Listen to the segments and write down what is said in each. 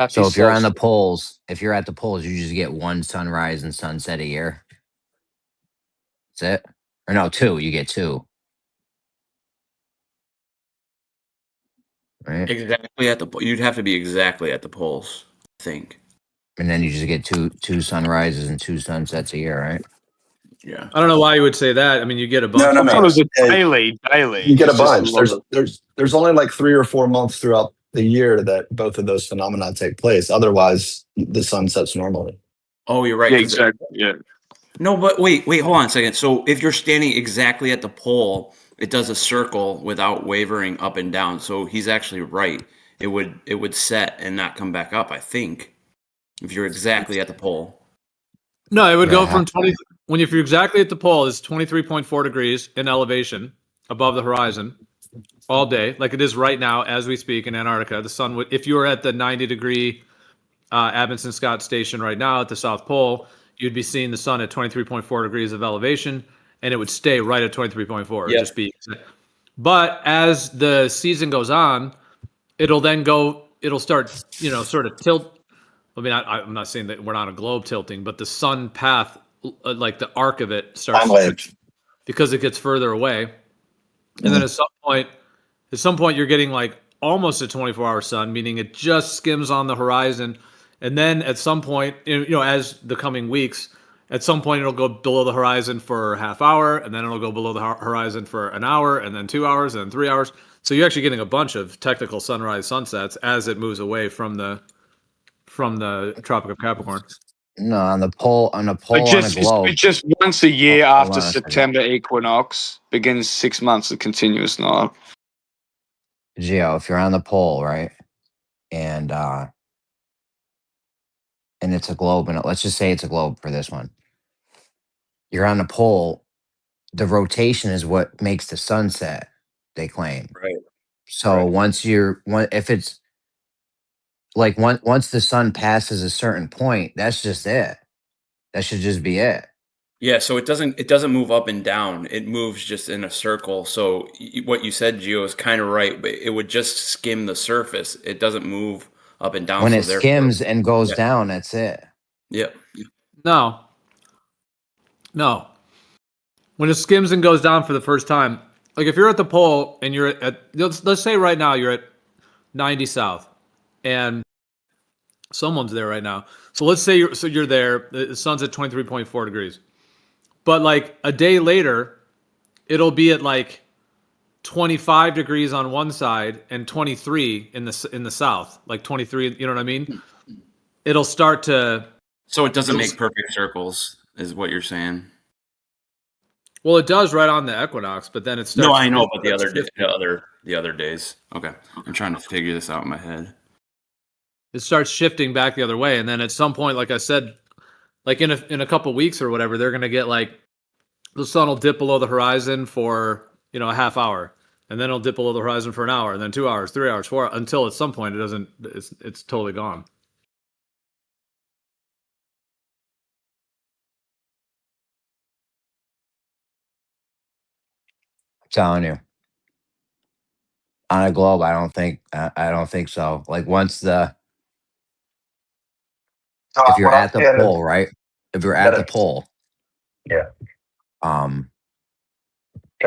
Happy So if you're on the solstice. poles, you just get one sunrise and sunset a year. That's it. Or no, two. You get two. Right? Exactly at the you'd have to be exactly at the poles, I think. And then you just get two sunrises and two sunsets a year, right? Yeah. I don't know why you would say that. I mean, you get a bunch. No. This one was a Hey, daily. You get a It's just bunch. longer. There's only like 3 or 4 months throughout the year that both of those phenomena take place. Otherwise, the sun sets normally. Oh, you're right. Yeah, 'cause exactly. Yeah. No, but wait, hold on a second. So if you're standing exactly at the pole, it does a circle without wavering up and down. So he's actually right. It would set and not come back up, I think. If you're exactly at the pole. No, it would go Yeah. from 20 if you're exactly at the pole, it's 23.4 degrees in elevation above the horizon all day, like it is right now as we speak in Antarctica. The sun would, if you were at the 90-degree Amundsen Scott station right now at the South Pole, you'd be seeing the sun at 23.4 degrees of elevation, and it would stay right at 23.4. It'd Yep. just be. But as the season goes on, it'll start, sort of tilt. I mean, I'm not saying that we're not a globe tilting, but the sun path, like the arc of it starts Time wave. because it gets further away. And then at some point you're getting like almost a 24-hour sun, meaning it just skims on the horizon. And then at some point, as the coming weeks, at some point it'll go below the horizon for a half hour, and then it'll go below the horizon for an hour, and then 2 hours, and then 3 hours. So you're actually getting a bunch of technical sunrise sunsets as it moves away from the Tropic of Capricorn. No, on the pole on a globe. It's just once a year Hold after on a second. September equinox begins 6 months of continuous night. Geo, if you're on the pole, right, and it's a globe, and let's just say it's a globe for this one. You're on the pole. The rotation is what makes the sunset. They claim. Right. So once the sun passes a certain point, that's just it. That should just be it. Yeah, so it doesn't move up and down. It moves just in a circle. So what you said, Gio, is kind of right, but it would just skim the surface. It doesn't move up and down. When it skims and goes down, that's it. Yep. No. When it skims and goes down for the first time, like if you're at the pole and you're at, let's say right now you're at 90 south, and someone's there right now. So let's say you're there. The sun's at 23.4 degrees, but like a day later, it'll be at like 25 degrees on one side and 23 in the south, like 23. You know what I mean? It'll start to. So it doesn't make perfect circles, is what you're saying. Well, it does right on the equinox, but then it starts. No, I know, but the other days. Okay, I'm trying to figure this out in my head. It starts shifting back the other way, and then at some point, like I said, like in a couple weeks or whatever, they're gonna get like the sun will dip below the horizon for a half hour, and then it'll dip below the horizon for an hour, and then 2 hours, 3 hours, 4 hours, until at some point it's totally gone. Telling you, on a globe, I don't think so. Like once if you're at the pole, right? If you're at the pole, Yeah. Can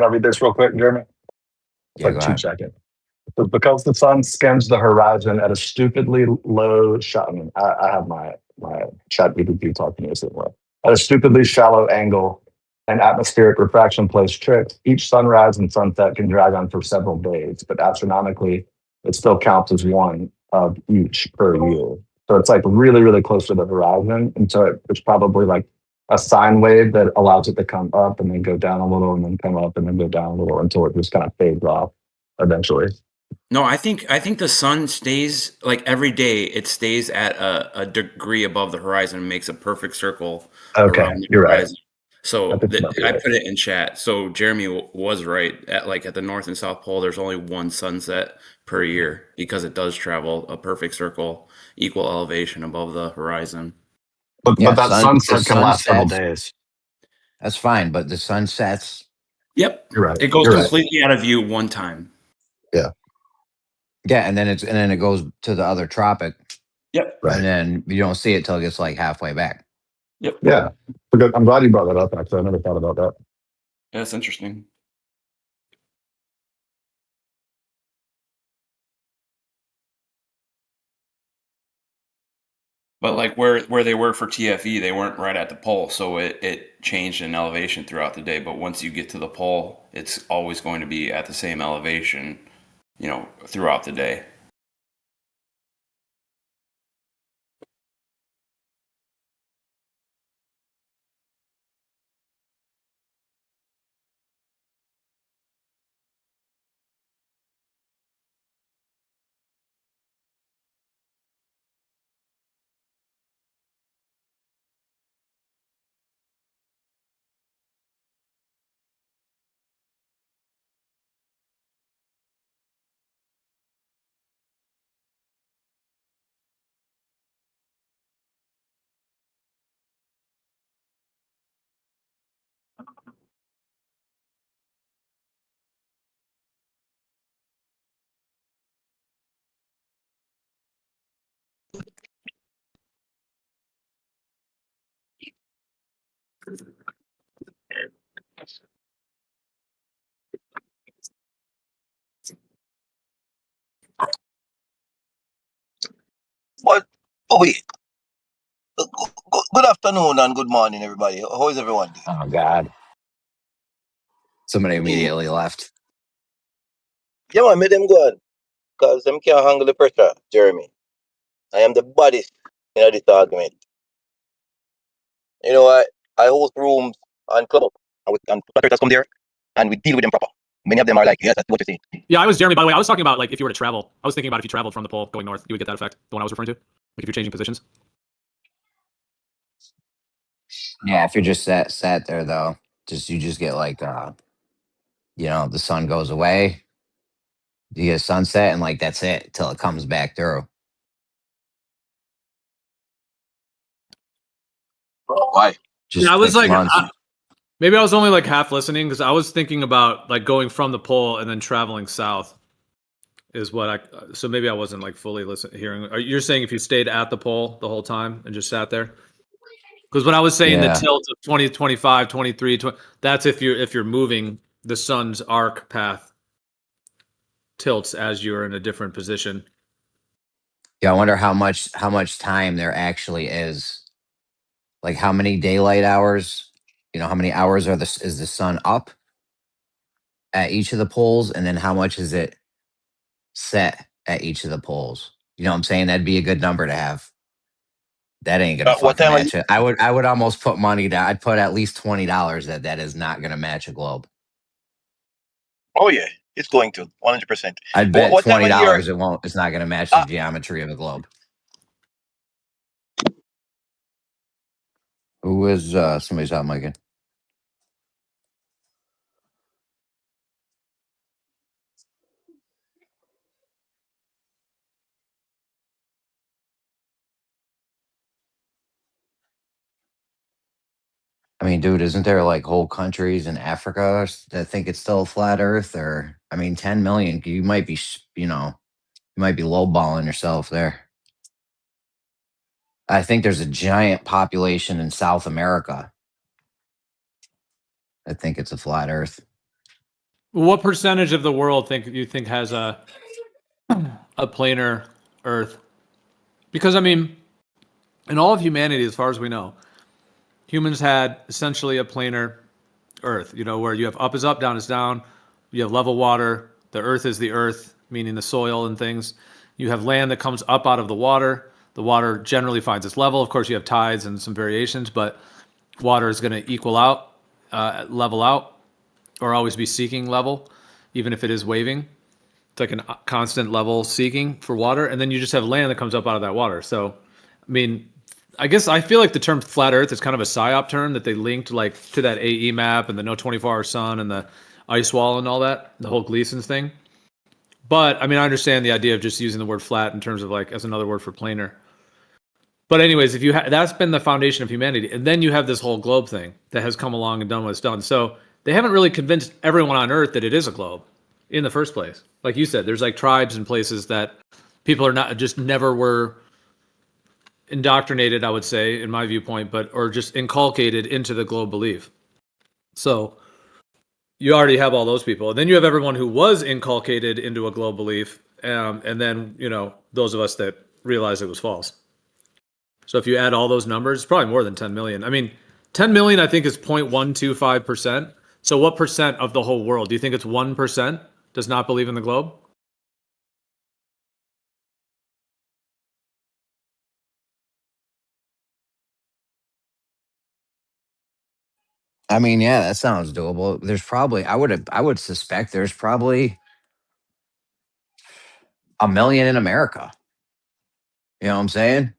I read this real quick, Jeremy? Yeah, Like go 2 ahead. seconds. So because the sun skims the horizon at a stupidly low shot. I mean, I have my chat GPT talking to me somewhere. At a stupidly shallow angle, and atmospheric refraction plays tricks. Each sunrise and sunset can drag on for several days, but astronomically, it still counts as one of each per year. So it's like really, really close to the horizon. And so it's probably like a sine wave that allows it to come up and then go down a little and then come up and then go down a little until it just kind of fades off eventually. No, I think the sun stays like every day. It stays at a degree above the horizon and makes a perfect circle. Okay, around the you're horizon. right. So I think you might be I right. put it in chat. So Jeremy was right. At the North and South Pole, there's only one sunset per year because it does travel a perfect circle, equal elevation above the horizon. But Yeah, that sunset can last several sunsets. days. That's fine, but the sun sets. Yep, You're right. it goes You're right. completely out of view one time. Yeah, and then it goes to the other tropic Yep. Right. And then you don't see it till it gets like halfway back. Yep. Yeah. I'm glad you brought that up. Actually, I never thought about that. Yeah, that's interesting. But like where they were for TFE, they weren't right at the pole, so it changed in elevation throughout the day. But once you get to the pole, it's always going to be at the same elevation, throughout the day. But oh wait, good afternoon and good morning, everybody. How is everyone doing? Oh God! Somebody immediately left. Yeah, man, make them go on, cause them can't handle the pressure, Jeremy. I am the baddest in this argument. You know, I host rooms and club, and Flatearthers come there, and we deal with them proper. Many of them are like, yes, that's what you're saying. Yeah, I was Jeremy. By the way, I was talking about like if you were to travel. I was thinking about if you traveled from the pole going north, you would get that effect. The one I was referring to, like if you're changing positions. Yeah, if you're just sat there though, you just get like the sun goes away, you get a sunset, and like that's it till it comes back through. Why? Just Yeah, I was 6 like, months. maybe I was only like half listening because I was thinking about like going from the pole and then traveling south. Is what I so maybe I wasn't like fully hearing. You're saying if you stayed at the pole the whole time and just sat there? Because when I was saying the Yeah. tilt of 20, 25, 23, 20, that's if you're moving the sun's arc path tilts as you're in a different position. Yeah, I wonder how much time there actually is. Like how many daylight hours, how many hours is the sun up at each of the poles, and then how much is it set at each of the poles? You know what I'm saying? That'd be a good number to have. That ain't gonna What fucking time are you? match it. I would almost put money down. I'd put at least $20 that is not gonna match a globe. Oh yeah, it's going to 100%. I'd What, bet what time of year? $20 it won't. It's not gonna match the geometry of a globe. Who is somebody's out, Mike? I mean, dude, isn't there like whole countries in Africa that think it's still a flat Earth? Or, I mean, 10 million. You might be, you might be lowballing yourself there. I think there's a giant population in South America. I think it's a flat Earth. What percentage of the world you think has a planar Earth? Because I mean, in all of humanity, as far as we know, humans had essentially a planar Earth. Where you have up is up, down is down. You have level water. The Earth is the Earth, meaning the soil and things. You have land that comes up out of the water. The water generally finds its level. Of course, you have tides and some variations, but water is going to equal out, level out, or always be seeking level, even if it is waving. It's like a constant level seeking for water. And then you just have land that comes up out of that water. So, I mean, I guess I feel like the term flat Earth is kind of a psyop term that they linked like to that AE map and the no 24-hour sun and the ice wall and all that, the whole Gleason's thing. But I mean, I understand the idea of just using the word flat in terms of like as another word for planar. But anyways, if that's been the foundation of humanity, and then you have this whole globe thing that has come along and done what it's done. So they haven't really convinced everyone on Earth that it is a globe in the first place. Like you said, there's like tribes and places that people are not just never were indoctrinated, I would say, in my viewpoint, or just inculcated into the globe belief. So you already have all those people. And then you have everyone who was inculcated into a globe belief, and then, those of us that realized it was false. So if you add all those numbers, it's probably more than 10 million. I mean, 10 million, I think, is 0.125%. So what percent of the whole world? Do you think it's 1% does not believe in the globe? I mean, yeah, that sounds doable. There's probably I would suspect there's probably a million in America. You know what I'm saying?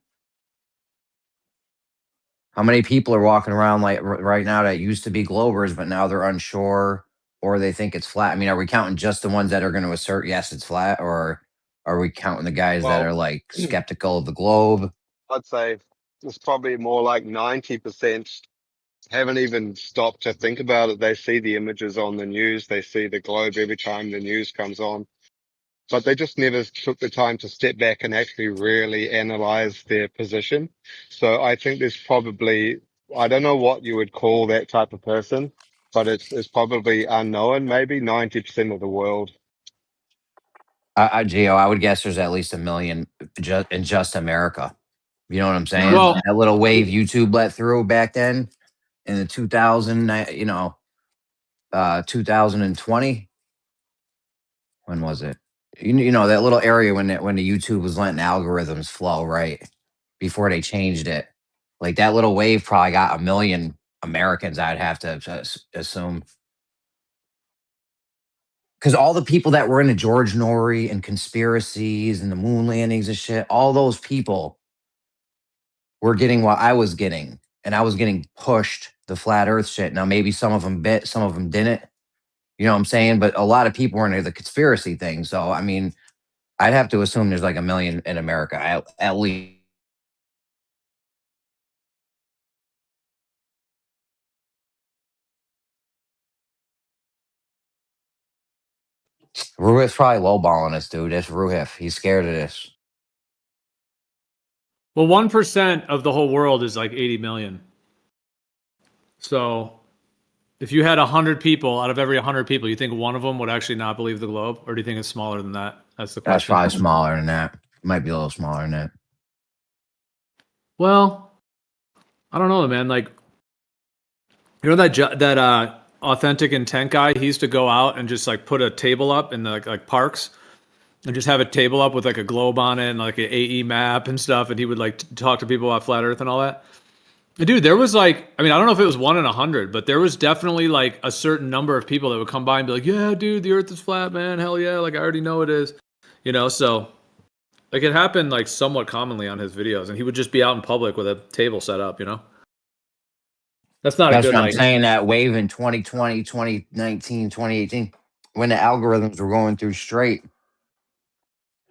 How many people are walking around like right now that used to be Globers, but now they're unsure or they think it's flat? I mean, are we counting just the ones that are going to assert yes, it's flat, or are we counting the guys that Well, are like skeptical of the globe? I'd say it's probably more like 90% haven't even stopped to think about it. They see the images on the news, they see the globe every time the news comes on, but they just never took the time to step back and actually really analyze their position. So I think there's probably, I don't know what you would call that type of person, but it's probably unknown, maybe 90% of the world. Gio, I would guess there's at least a million just in just America. You know what I'm saying? Well, That little wave YouTube let through back then in the 2020. When was it? You know that little area when the YouTube was letting algorithms flow, right? Before they changed it. Like that little wave probably got a million Americans, I'd have to assume. Because all the people that were into George Norrie and conspiracies and the moon landings and shit, all those people were getting what I was getting. And I was getting pushed the flat earth shit. Now, maybe some of them bit, some of them didn't. You know what I'm saying? But a lot of people were into the conspiracy thing. So, I mean, I'd have to assume there's like a million in America, at least. Ruhif's probably lowballing us, dude. That's Ruhif. He's scared of this. well, 1% of the whole world is like 80 million. So if you had 100 people, out of every 100 people, you think one of them would actually not believe the globe? Or do you think it's smaller than that? That's the That's question. probably smaller than that. Might be a little smaller than that. Well, I don't know, man. Like, that authentic intent guy, he used to go out and just like put a table up in the like parks and just have a table up with like a globe on it and like an AE map and stuff. And he would like talk to people about flat earth and all that. Dude, there was like, I mean, I don't know if it was 1 in 100, but there was definitely like a certain number of people that would come by and be like, yeah, dude, the earth is flat, man. Hell yeah. Like, I already know it is, so like it happened like somewhat commonly on his videos, and he would just be out in public with a table set up, That's not That's a good, what I'm like, saying. That wave in 2020, 2019, 2018, when the algorithms were going through straight,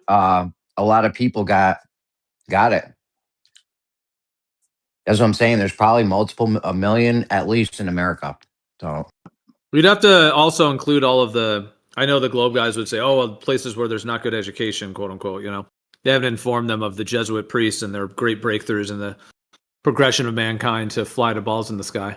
a lot of people got it. That's what I'm saying. There's probably a million at least in America. So we'd have to also include all of I know the Globe guys would say, oh, well, places where there's not good education, quote unquote, They haven't informed them of the Jesuit priests and their great breakthroughs in the progression of mankind to fly to balls in the sky.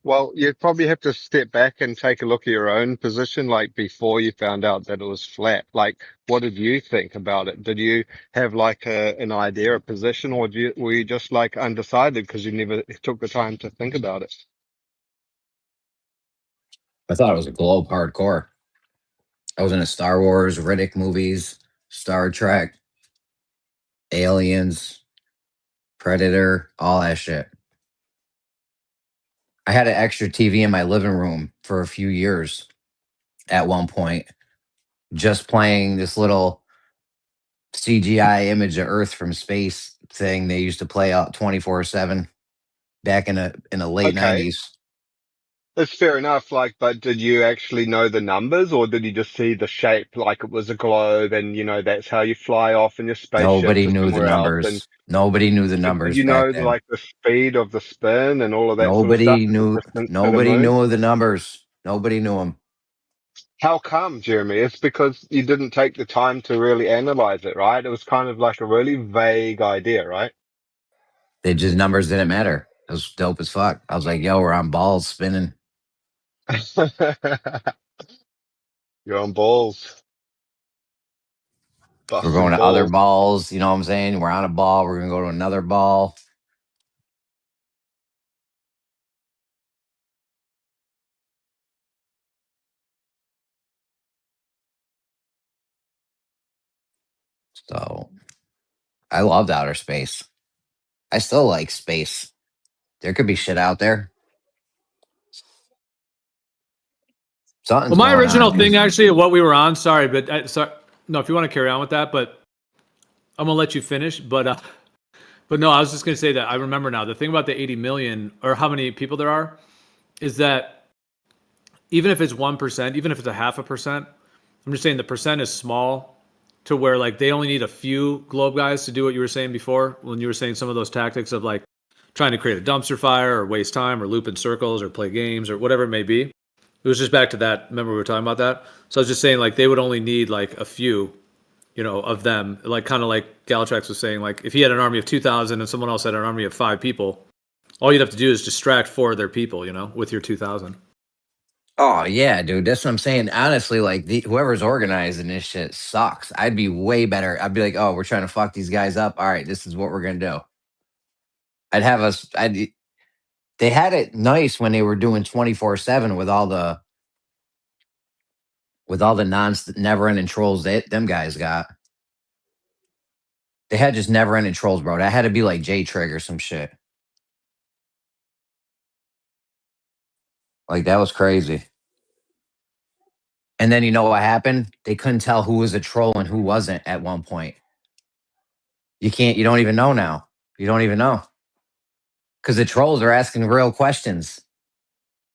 Well, you'd probably have to step back and take a look at your own position, like before you found out that it was flat. Like, what did you think about it? Did you have like an idea, a position, or were you just like undecided because you never took the time to think about it? I thought it was a globe hardcore. I was into Star Wars, Riddick movies, Star Trek, Aliens, Predator, all that shit. I had an extra TV in my living room for a few years at one point, just playing this little CGI image of Earth from space thing they used to play out 24/7 back in the late Okay, 90s. that's fair enough. Like, but did you actually know the numbers, or did you just see the shape like it was a globe, and that's how you fly off in your spaceship Nobody to knew the somewhere else? And numbers. Nobody knew the but did numbers you back know then. like the speed of the spin and all of that sort of stuff, Nobody and the knew distance to the nobody moon? knew the numbers. Nobody knew them. How come, Jeremy? It's because you didn't take the time to really analyze it, right? It was kind of like a really vague idea, right? They just numbers didn't matter. It was dope as fuck. I was like, yo, we're on balls spinning. You're on balls. We're Busting going to other balls. balls. You know what I'm saying? We're on a ball. We're going to go to another ball. So I loved outer space. I still like space. There could be shit out there. Something's Well, my going on, original thing, dude. actually, what we were on. Sorry, but sorry, no. If you want to carry on with that, but I'm gonna let you finish. But no, I was just gonna say that I remember now. The thing about the 80 million, or how many people there are, is that even if it's 1%, even if it's a 0.5%, I'm just saying the percent is small to where like they only need a few globe guys to do what you were saying before when you were saying some of those tactics of like trying to create a dumpster fire or waste time or loop in circles or play games or whatever it may be. It was just back to that. Remember we were talking about that? So I was just saying like they would only need like a few, of them. Like kind of like Galatrax was saying, like if he had an army of 2,000 and someone else had an army of 5 people, all you'd have to do is distract 4 of their people, with your 2,000. Oh yeah, dude. That's what I'm saying. Honestly, like whoever's organizing this shit sucks. I'd be way better. I'd be like, oh, we're trying to fuck these guys up. All right, this is what we're gonna do. I'd have us. They had it nice when they were doing 24/7 with all the never ending trolls them guys got. They had just never ending trolls, bro. That had to be like J Trig or some shit. Like that was crazy. And then you know what happened? They couldn't tell who was a troll and who wasn't at one point. You don't even know now. You don't even know. Because the trolls are asking real questions.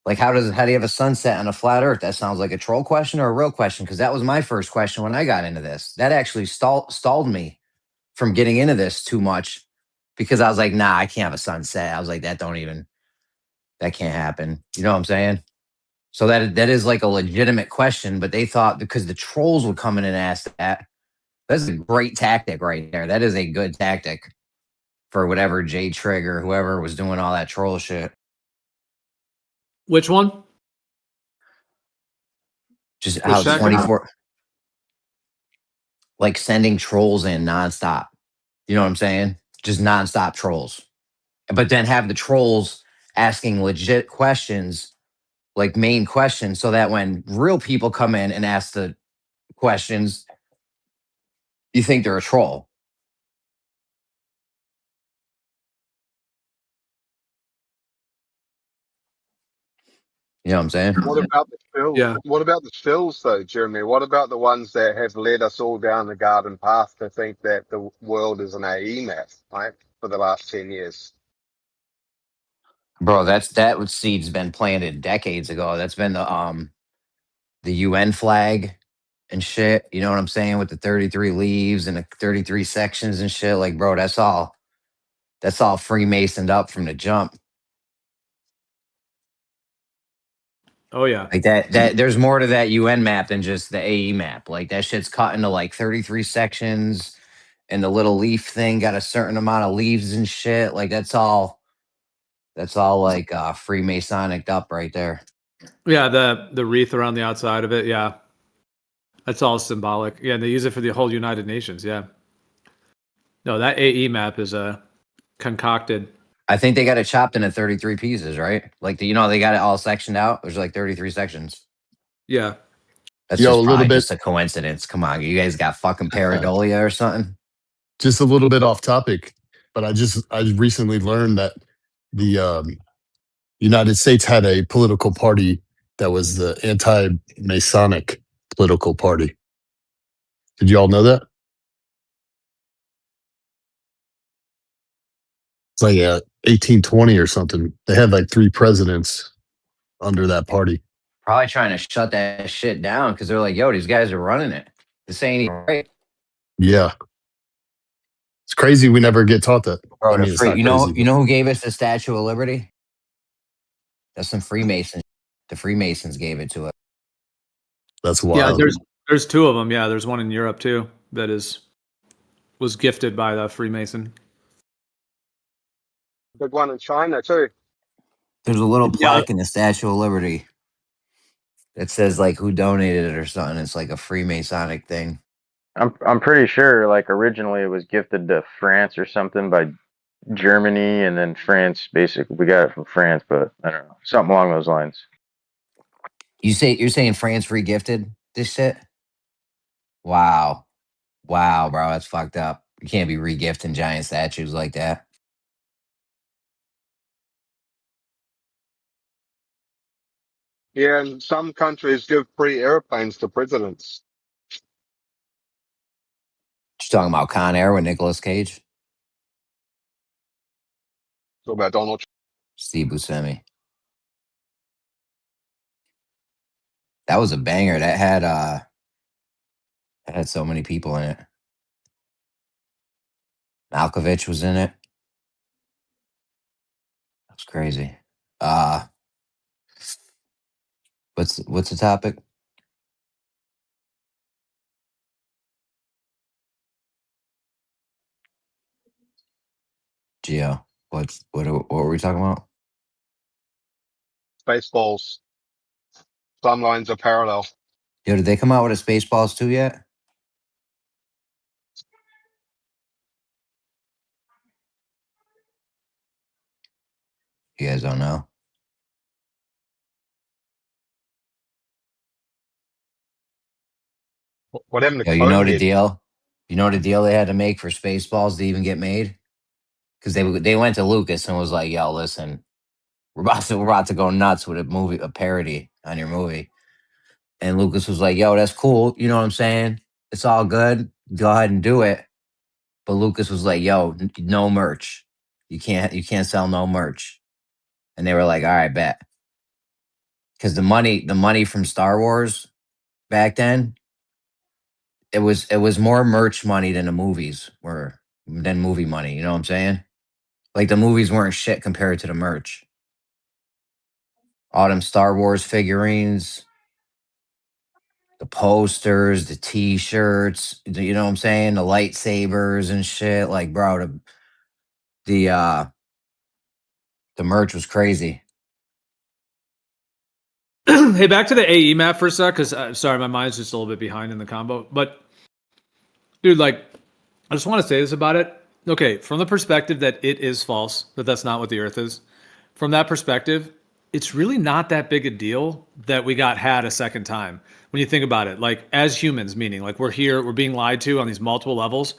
Like how do you have a sunset on a flat earth? That sounds like a troll question or a real question. Because that was my first question when I got into this. That actually stalled me from getting into this too much. Because I was like, nah, I can't have a sunset. I was like, that can't happen. You know what I'm saying? So that is like a legitimate question, but they thought because the trolls would come in and ask that. That's a great tactic right there. That is a good tactic for whatever J Trig or whoever was doing all that troll shit. Which one? Just Which how it's tactic? 24, like sending trolls in nonstop. You know what I'm saying? Just nonstop trolls. But then have the trolls asking legit questions, like main questions, so that when real people come in and ask the questions, you think they're a troll. You know what I'm saying? What about the fills? Yeah. What about the fills though, Jeremy? What about the ones that have led us all down the garden path to think that the world is an AE map, right? For the last 10 years. Bro, that seed's been planted decades ago. That's been the UN flag and shit. You know what I'm saying? With the 33 leaves and the 33 sections and shit. Like, bro, that's all Freemasoned up from the jump. Oh yeah. Like that there's more to that UN map than just the AE map. Like that shit's cut into like 33 sections and the little leaf thing got a certain amount of leaves and shit. Like that's all like Freemasonic up right there. Yeah, the wreath around the outside of it. Yeah. That's all symbolic. Yeah, and they use it for the whole United Nations. Yeah. No, that AE map is concocted. I think they got it chopped into 33 pieces, right? Like they got it all sectioned out. There's like 33 sections. Yeah. That's Yo, just a little probably bit, just a coincidence. Come on, you guys got fucking pareidolia or something? just a little bit off topic, but I recently learned that the United States had a political party that was the anti-Masonic political party. Did you all know that? It's like 1820 or something. They had like 3 presidents under that party. Probably trying to shut that shit down because they're like, yo, these guys are running it. This ain't even right. Yeah. It's crazy we never get taught that. Bro, I mean, it's not crazy. you know who gave us the Statue of Liberty? That's some Freemasons. The Freemasons gave it to us. That's Yeah, wild. there's two of them. Yeah, there's one in Europe too that was gifted by the Freemason. Big one in China too. There's a little Yeah, plaque in the Statue of Liberty that says like who donated it or something. It's like a Freemasonic thing. I'm pretty sure like originally it was gifted to France or something by Germany, and then France basically we got it from France, but I don't know, something along those lines. You're saying France regifted this shit? Wow. Wow, bro, that's fucked up. You can't be regifting giant statues like that. Yeah, and some countries give free airplanes to presidents. Just talking about Con Air with Nicolas Cage, So about Donald Trump. Steve Buscemi. That was a banger. That had so many people in it. Malkovich was in it. That's crazy. Uh what's the topic? Geo. What were we talking about? Spaceballs. Some lines are parallel. Yo, did they come out with a Spaceballs 2 yet? You guys don't know. What happened to Yo, you know the Conehead? deal? You know the deal they had to make for Spaceballs to even get made? Because they went to Lucas and was like, "Yo, listen, we're about to go nuts with a parody on your movie." And Lucas was like, "Yo, that's cool. You know what I'm saying? It's all good. Go ahead and do it." But Lucas was like, "Yo, no merch. You can't sell no merch." And they were like, "All right, bet." Because the money from Star Wars back then, it was more merch money than the movies were than movie money. You know what I'm saying? Like the movies weren't shit compared to the merch. All them Star Wars figurines, the posters, the T-shirts. You know what I'm saying? The lightsabers and shit. Like, bro, the uh the merch was crazy. Hey, back to the AE map for a sec, because sorry, my mind's just a little bit behind in the combo. But dude, like, I just want to say this about it. Okay, from the perspective that it is false, that that's not what the Earth is. From that perspective, it's really not that big a deal that we got had a second time. When you think about it, like as humans, meaning like we're here, we're being lied to on these multiple levels.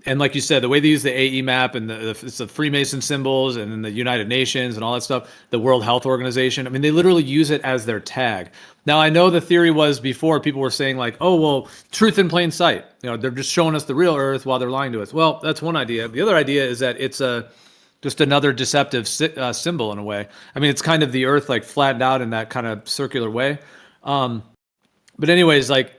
And like you said, the way they use the AE map and it's the Freemason symbols and then the United Nations and all that stuff, the World Health Organization, I mean, they literally use it as their tag. Now, I know the theory was before people were saying like, oh, well, truth in plain sight. You know, they're just showing us the real Earth while they're lying to us. Well, that's one idea. The other idea is that it's just another deceptive symbol in a way. I mean, it's kind of the Earth like flattened out in that kind of circular way. But anyways, like,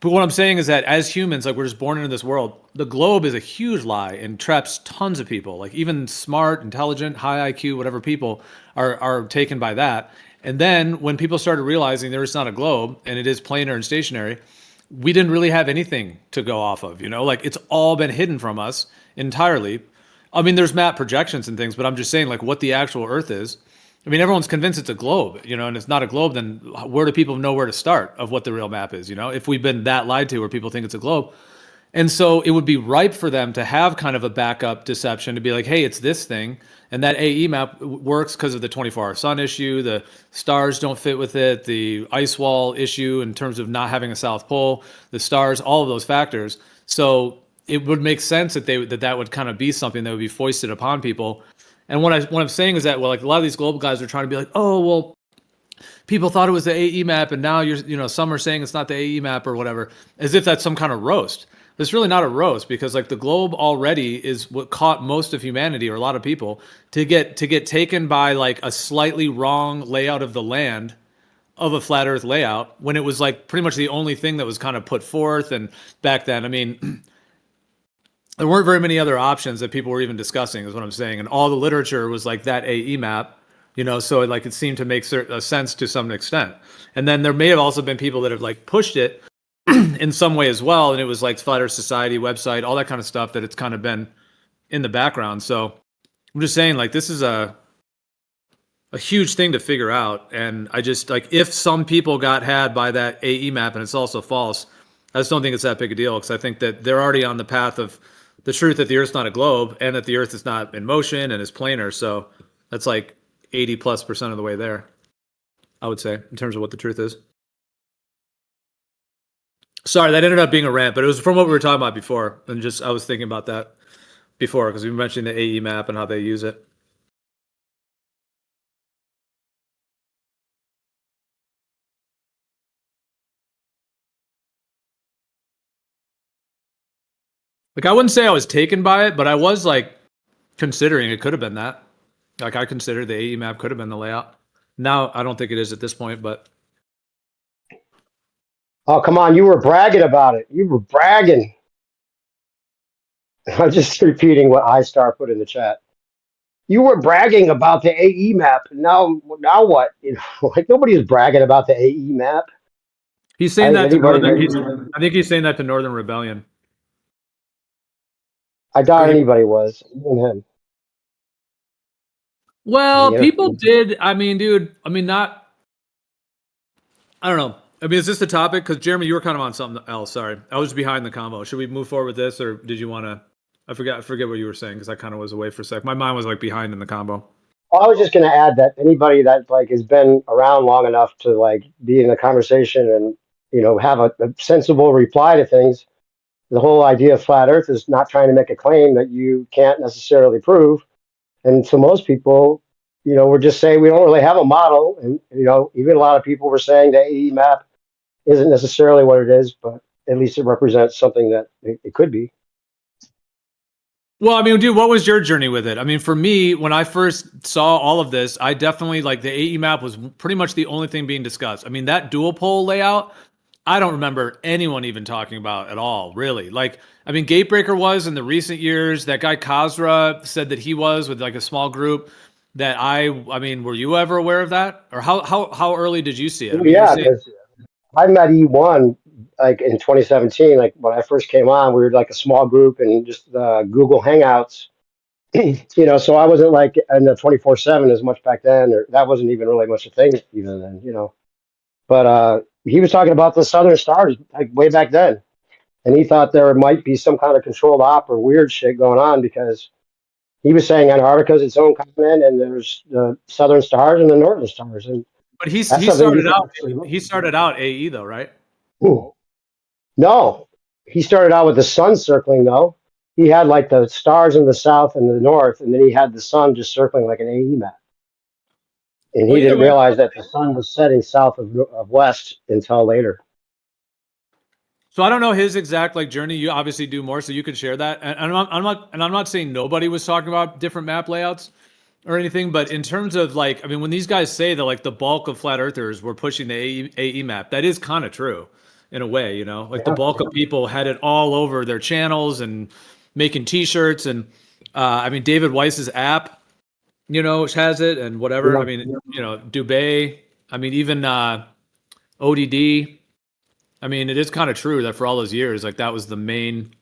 but what I'm saying is that as humans, like we're just born into this world, the globe is a huge lie and traps tons of people. Like even smart, intelligent, high IQ, whatever people are taken by that. And then when people started realizing there is not a globe and it is planar and stationary, we didn't really have anything to go off of, you know, like it's all been hidden from us entirely. I mean, there's map projections and things, but I'm just saying like what the actual Earth is. I mean, everyone's convinced it's a globe, you know, and it's not a globe. Then where do people know where to start of what the real map is? You know, if we've been that lied to, where people think it's a globe, and so it would be ripe for them to have kind of a backup deception to be like, hey, it's this thing, and that AE map works because of the 24-hour sun issue. The stars don't fit with it. The ice wall issue in terms of not having a south pole. The stars, all of those factors. So it would make sense that that would kind of be something that would be foisted upon people. And what I'm saying is that, well, like a lot of these global guys are trying to be like, oh, well, people thought it was the AE map, and now some are saying it's not the AE map or whatever, as if that's some kind of roast. It's really not a roast because like the globe already is what caught most of humanity or a lot of people to get taken by like a slightly wrong layout of the land of a flat Earth layout when it was like pretty much the only thing that was kind of put forth. And back then, I mean, there weren't very many other options that people were even discussing, is what I'm saying. And all the literature was like that AE map. You know, so it seemed to make sense to some extent. And then there may have also been people that have like pushed it in some way as well, and it was like Flat Earth Society website, all that kind of stuff that it's kind of been in the background. So I'm just saying, like, this is a huge thing to figure out. And I just, like, if some people got had by that AE map and it's also false, I just don't think it's that big a deal, because I think that they're already on the path of the truth that the Earth's not a globe and that the Earth is not in motion and is planar. So that's like 80+% of the way there, I would say, in terms of what the truth is. Sorry, that ended up being a rant, but it was from what we were talking about before. And just, I was thinking about that before because we mentioned the AE map and how they use it. Like, I wouldn't say I was taken by it, but I was like considering it could have been that. Like, I considered the AE map could have been the layout. Now, I don't think it is at this point, but. Oh, come on. You were bragging about it. You were bragging. I'm just repeating what iStar put in the chat. You were bragging about the AE map. Now what? You know, like nobody's bragging about the AE map. He's saying that to Northern. I think he's saying that to Northern Rebellion. I doubt anybody was, even him. Well, people did. I mean, dude. I mean, not. I don't know. I mean, is this the topic? Because Jeremy, you were kind of on something else. Sorry, I was behind the combo. Should we move forward with this, or did you want to? I forget what you were saying because I kind of was away for a sec. My mind was like behind in the combo. Well, I was just going to add that anybody that like has been around long enough to like be in a conversation and have a sensible reply to things. The whole idea of flat Earth is not trying to make a claim that you can't necessarily prove. And so most people, were just saying we don't really have a model. And, even a lot of people were saying the AE map isn't necessarily what it is, but at least it represents something that it could be. Well, I mean, dude, what was your journey with it? I mean, for me, when I first saw all of this, I definitely, like, the AE map was pretty much the only thing being discussed. I mean, that dual pole layout, I don't remember anyone even talking about at all, really. Like, I mean, Gatebreaker was in the recent years. That guy Kazra said that he was with like a small group. That I mean, were you ever aware of that, or how early did you see it? I mean, yeah, because I met E1 like in 2017. Like when I first came on, we were like a small group and just Google Hangouts. So I wasn't like in the 24/7 as much back then, or that wasn't even really much a thing even then. But he was talking about the Southern Stars like way back then, and he thought there might be some kind of controlled op or weird shit going on because he was saying Antarctica is its own continent, and there's the Southern Stars and the Northern Stars. And but he started out AE though, right? No, he started out with the sun circling though. He had like the stars in the south and the north, and then he had the sun just circling like an AE map. And he didn't realize that the sun was setting south of west until later. So I don't know his exact like journey. You obviously do more, so you could share that. And I'm not saying nobody was talking about different map layouts or anything, but in terms of like, I mean, when these guys say that like the bulk of flat earthers were pushing the AE map, that is kind of true in a way, like the bulk of people had it all over their channels and making t-shirts. And I mean, David Weiss's app, has it and whatever. Yeah. I mean, Dubay, I mean, even ODD. I mean, it is kind of true that for all those years, like that was the main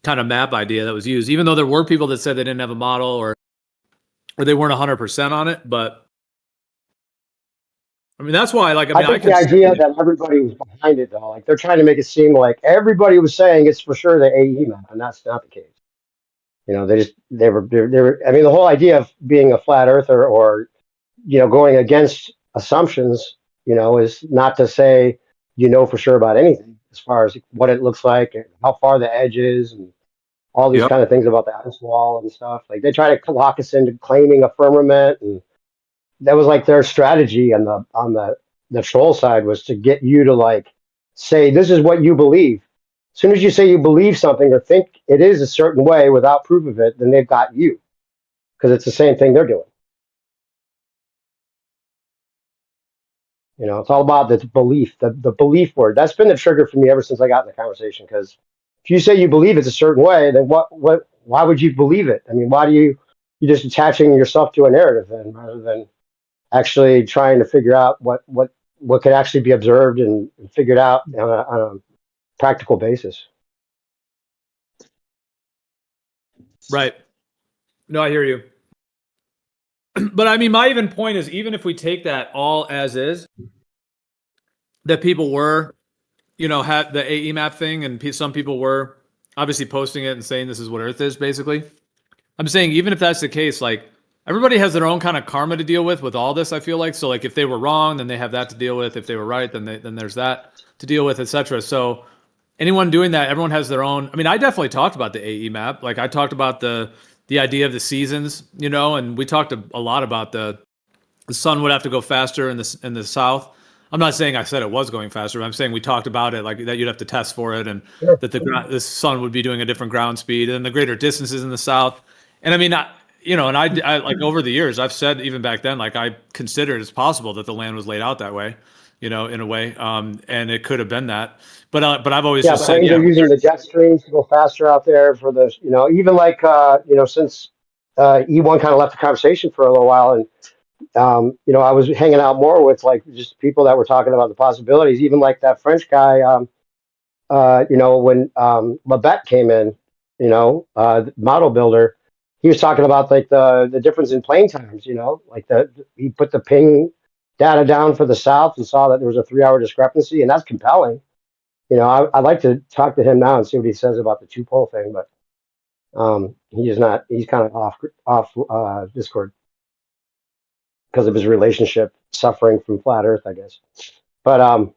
kind of map idea that was used, even though there were people that said they didn't have a model or they weren't 100% on it. But I mean, that's why, like, I think the idea that everybody was behind it, though, like they're trying to make it seem like everybody was saying it's for sure the AE map, and that's not the case. They were. I mean, the whole idea of being a flat earther or, going against assumptions, is not to say for sure about anything as far as what it looks like and how far the edge is and all these kind of things about the ice wall and stuff. Like they try to lock us into claiming a firmament, and that was like their strategy on the troll side was to get you to like say this is what you believe. As soon as you say you believe something or think it is a certain way without proof of it, then they've got you because it's the same thing they're doing. It's all about the belief, the belief word. That's been the trigger for me ever since I got in the conversation. Because if you say you believe it's a certain way, then why would you believe it? I mean, why do you you're just attaching yourself to a narrative then, rather than actually trying to figure out what could actually be observed and figured out on a practical basis. Right. No, I hear you. But I mean, my even point is, even if we take that all as is, that people were, had the AE map thing, and some people were obviously posting it and saying this is what Earth is, basically. I'm saying, even if that's the case, like, everybody has their own kind of karma to deal with all this, I feel like. So, like, if they were wrong, then they have that to deal with. If they were right, then there's that to deal with, etc. So, anyone doing that, everyone has their own. I mean, I definitely talked about the AE map. Like, I talked about the idea of the seasons, and we talked a lot about the sun would have to go faster in the south. I'm not saying I said it was going faster. But I'm saying we talked about it, like that you'd have to test for it, and Sure. that the sun would be doing a different ground speed, and the greater distances in the south. And I mean, I like, over the years, I've said, even back then, like, I considered it's possible that the land was laid out that way, in a way, and it could have been that. But I've always Yeah, just said, planes are using the jet streams to go faster out there for the, even like, since E1 kind of left the conversation for a little while, and I was hanging out more with like just people that were talking about the possibilities, even like that French guy, when Labette came in, the model builder, he was talking about like the difference in plane times, like he put the ping data down for the south and saw that there was a 3-hour discrepancy, and that's compelling. I'd like to talk to him now and see what he says about the two pole thing, but he's kind of off Discord because of his relationship suffering from flat Earth, I guess. But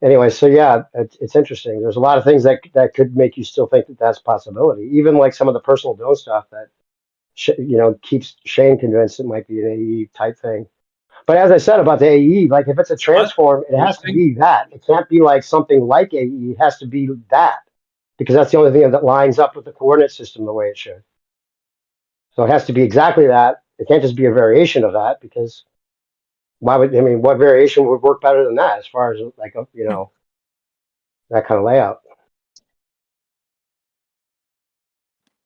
anyway, so yeah, it's interesting. There's a lot of things that could make you still think that that's a possibility. Even like some of the personal dome stuff that keeps Shane convinced it might be an AE type thing. But as I said about the AE, like if it's a transform, it has to be that. It can't be like something like AE. It has to be that, because that's the only thing that lines up with the coordinate system the way it should. So it has to be exactly that. It can't just be a variation of that, because what variation would work better than that as far as like that kind of layout?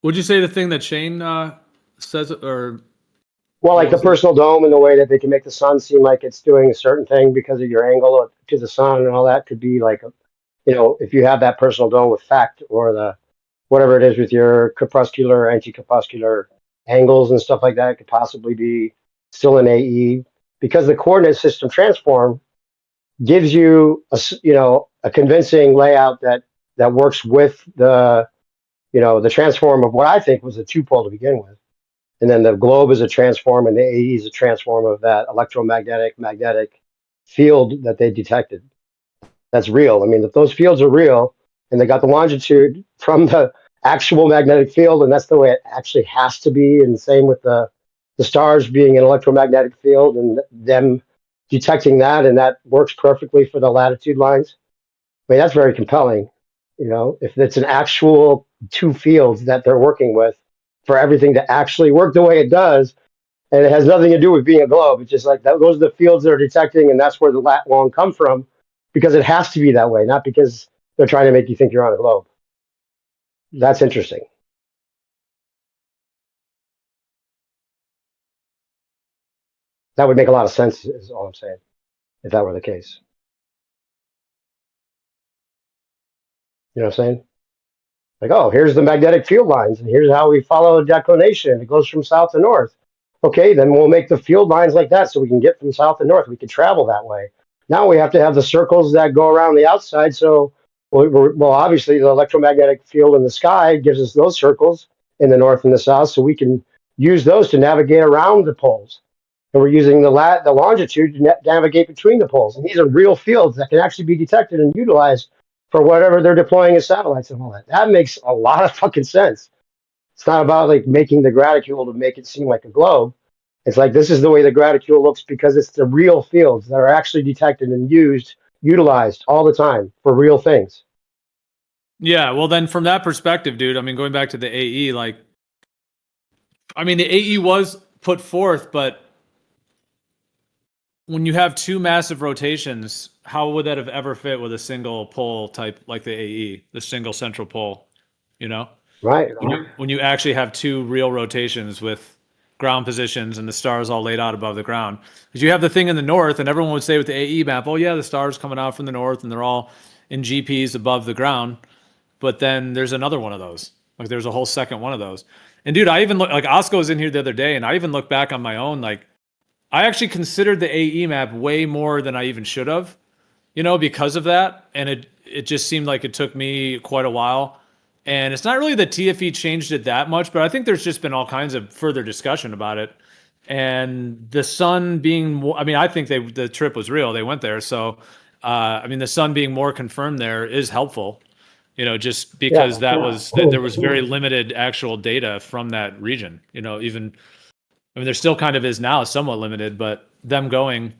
would you say the thing that Shane says, or Well, like the personal dome and the way that they can make the sun seem like it's doing a certain thing because of your angle to the sun and all that could be like, if you have that personal dome effect, or the whatever it is with your crepuscular, anti-crepuscular angles and stuff like that, it could possibly be still an AE, because the coordinate system transform gives you a convincing layout that works with the transform of what I think was a two pole to begin with. And then the globe is a transform, and the AE is a transform of that magnetic field that they detected. That's real. I mean, if those fields are real, and they got the longitude from the actual magnetic field, and that's the way it actually has to be. And same with the stars being an electromagnetic field, and them detecting that, and that works perfectly for the latitude lines. I mean, that's very compelling. If it's an actual two fields that they're working with for everything to actually work the way it does, and it has nothing to do with being a globe. It's just like those are the fields they're detecting, and that's where the lat long come from, because it has to be that way, not because they're trying to make you think you're on a globe. That's interesting. That would make a lot of sense, is all I'm saying, if that were the case. You know what I'm saying? Like, oh, here's the magnetic field lines, and here's how we follow a declination. It goes from south to north. Okay, then we'll make the field lines like that so we can get from south to north. We can travel that way. Now we have to have the circles that go around the outside. So, well, obviously the electromagnetic field in the sky gives us those circles in the north and the south, so we can use those to navigate around the poles. And we're using the longitude to navigate between the poles. And these are real fields that can actually be detected and utilized for whatever they're deploying as satellites and all that. That makes a lot of fucking sense. It's not about like making the graticule to make it seem like a globe. It's like, this is the way the graticule looks because it's the real fields that are actually detected and utilized all the time for real things. Yeah, well, then from that perspective, dude, I mean, going back to the AE, like, I mean, the AE was put forth, but when you have two massive rotations, how would that have ever fit with a single pole type like the AE, the single central pole, Right. When you actually have two real rotations with ground positions and the stars all laid out above the ground. Because you have the thing in the north, and everyone would say with the AE map, oh yeah, the stars coming out from the north, and they're all in GPs above the ground. But then there's another one of those. Like there's a whole second one of those. And dude, I even look like Osco was in here the other day, and I even look back on my own. Like I actually considered the AE map way more than I even should have, because of that. And it just seemed like it took me quite a while. And it's not really that TFE changed it that much, but I think there's just been all kinds of further discussion about it. And the sun being more, I think the trip was real. They went there. So, the sun being more confirmed there is helpful, just because there was very limited actual data from that region, there still kind of is now somewhat limited, but them going,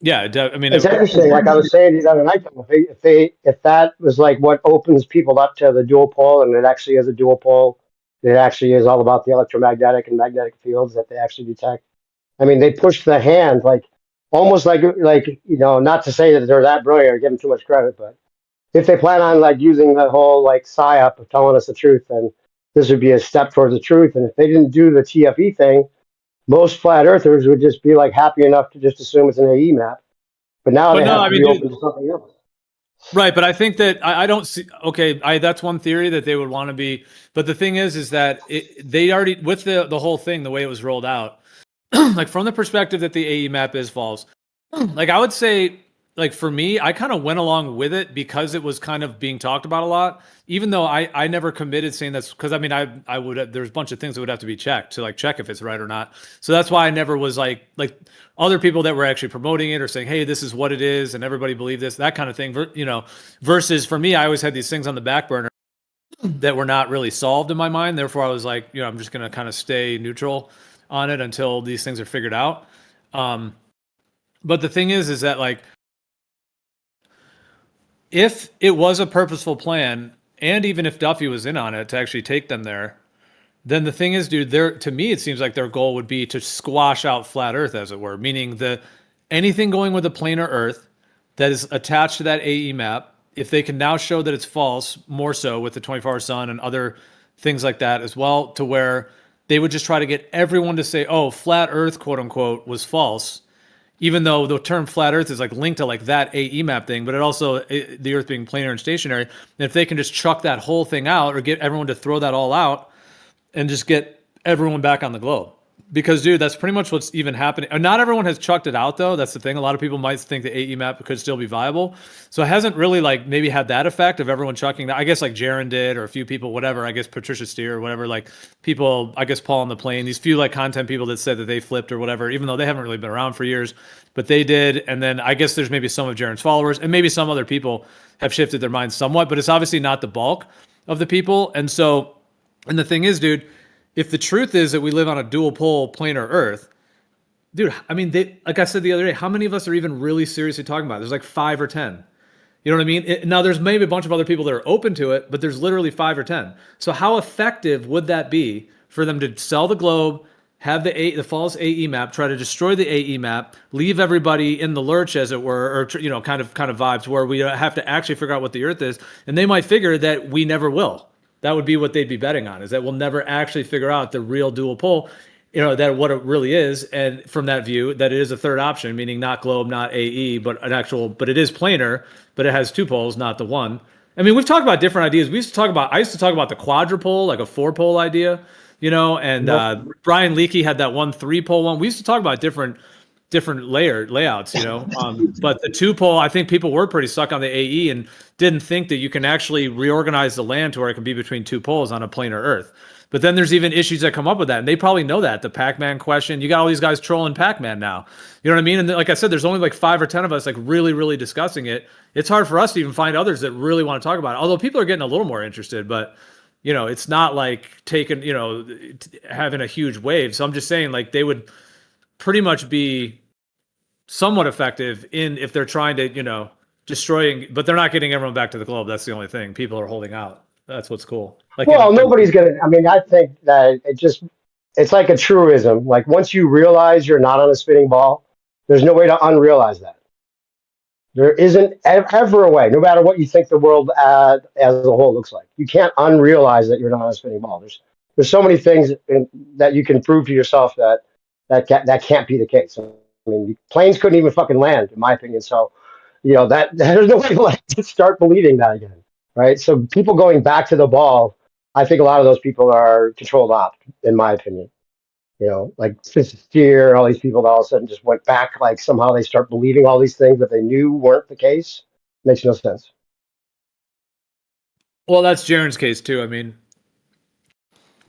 it's interesting. Like I was saying the other night, if that was like what opens people up to the dual pole, and it actually is a dual pole, it actually is all about the electromagnetic and magnetic fields that they actually detect. They push the hand almost like not to say that they're that brilliant or give them too much credit, but if they plan on like using the whole like psyop of telling us the truth, then this would be a step towards the truth. And if they didn't do the TFE thing, most flat earthers would just be like happy enough to just assume it's an AE map. But now they have to be open to something else. Right, but I think that I don't see. Okay, that's one theory that they would want to be. But the thing is that they already with the whole thing, the way it was rolled out, like from the perspective that the AE map is false. Like I would say, like for me, I kind of went along with it because it was kind of being talked about a lot. Even though I never committed saying that's because I would there's a bunch of things that would have to be checked to like check if it's right or not. So that's why I never was like other people that were actually promoting it or saying, hey, this is what it is, and everybody believed this, that kind of thing. Versus for me, I always had these things on the back burner that were not really solved in my mind. Therefore, I was like, I'm just gonna kind of stay neutral on it until these things are figured out. But the thing is that like if it was a purposeful plan, and even if Duffy was in on it to actually take them there, then the thing is, dude, to me it seems like their goal would be to squash out flat Earth, as it were, meaning anything going with a planar Earth that is attached to that AE map, if they can now show that it's false, more so with the 24-hour sun and other things like that as well, to where they would just try to get everyone to say, oh, flat Earth, quote unquote, was false, even though the term flat Earth is like linked to like that AE map thing, but it also the Earth being planar and stationary. And if they can just chuck that whole thing out or get everyone to throw that all out and just get everyone back on the globe. Because, dude, that's pretty much what's even happening. Not everyone has chucked it out, though. That's the thing. A lot of people might think the AE map could still be viable. So it hasn't really, like, maybe had that effect of everyone chucking that. I guess, like, Jeran did or a few people, whatever. I guess Patricia Steer or whatever. Like, people, I guess Paul on the Plane. These few, like, content people that said that they flipped or whatever, even though they haven't really been around for years. But they did. And then I guess there's maybe some of Jeran's followers. And maybe some other people have shifted their minds somewhat. But it's obviously not the bulk of the people. And so, and the thing is, dude, if the truth is that we live on a dual pole planar Earth, dude, like I said the other day, how many of us are even really seriously talking about it? There's like 5 or 10. You know what I mean? Now, there's maybe a bunch of other people that are open to it, but there's literally 5 or 10. So how effective would that be for them to sell the globe, have the false AE map, try to destroy the AE map, leave everybody in the lurch, as it were, or kind of vibes where we have to actually figure out what the Earth is, and they might figure that we never will. That would be what they'd be betting on, is that we'll never actually figure out the real dual pole, that what it really is. And from that view, that it is a third option, meaning not globe, not AE, but but it is planar, but it has 2 poles, not the one. We've talked about different ideas. I used to talk about the quadrupole, like a 4-pole idea, and Brian Leakey had that 1 3-pole one. We used to talk about different layouts, but the 2-pole, I think people were pretty stuck on the AE and didn't think that you can actually reorganize the land to where it can be between 2 poles on a planar Earth. But then there's even issues that come up with that, and they probably know that. The Pac-Man question, you got all these guys trolling Pac-Man now. You know what I mean? And like I said, there's only like 5 or 10 of us like really, really discussing it. It's hard for us to even find others that really want to talk about it, although people are getting a little more interested, but it's not like taking, having a huge wave. So I'm just saying, like, they would pretty much be somewhat effective if they're trying to, destroying, but they're not getting everyone back to the globe. That's the only thing. People are holding out. That's what's cool. Like, nobody's gonna. I think that it's like a truism. Like once you realize you're not on a spinning ball, there's no way to unrealize that. There isn't ever a way, no matter what you think the world as a whole looks like. You can't unrealize that you're not on a spinning ball. there's so many things that you can prove to yourself that can't be the case. I mean, planes couldn't even fucking land, in my opinion. So, there's no way to start believing that again, right? So people going back to the ball, I think a lot of those people are controlled op, in my opinion. Like Steer, all these people that all of a sudden just went back, like somehow they start believing all these things that they knew weren't the case. Makes no sense. Well, that's Jeran's case too. I mean,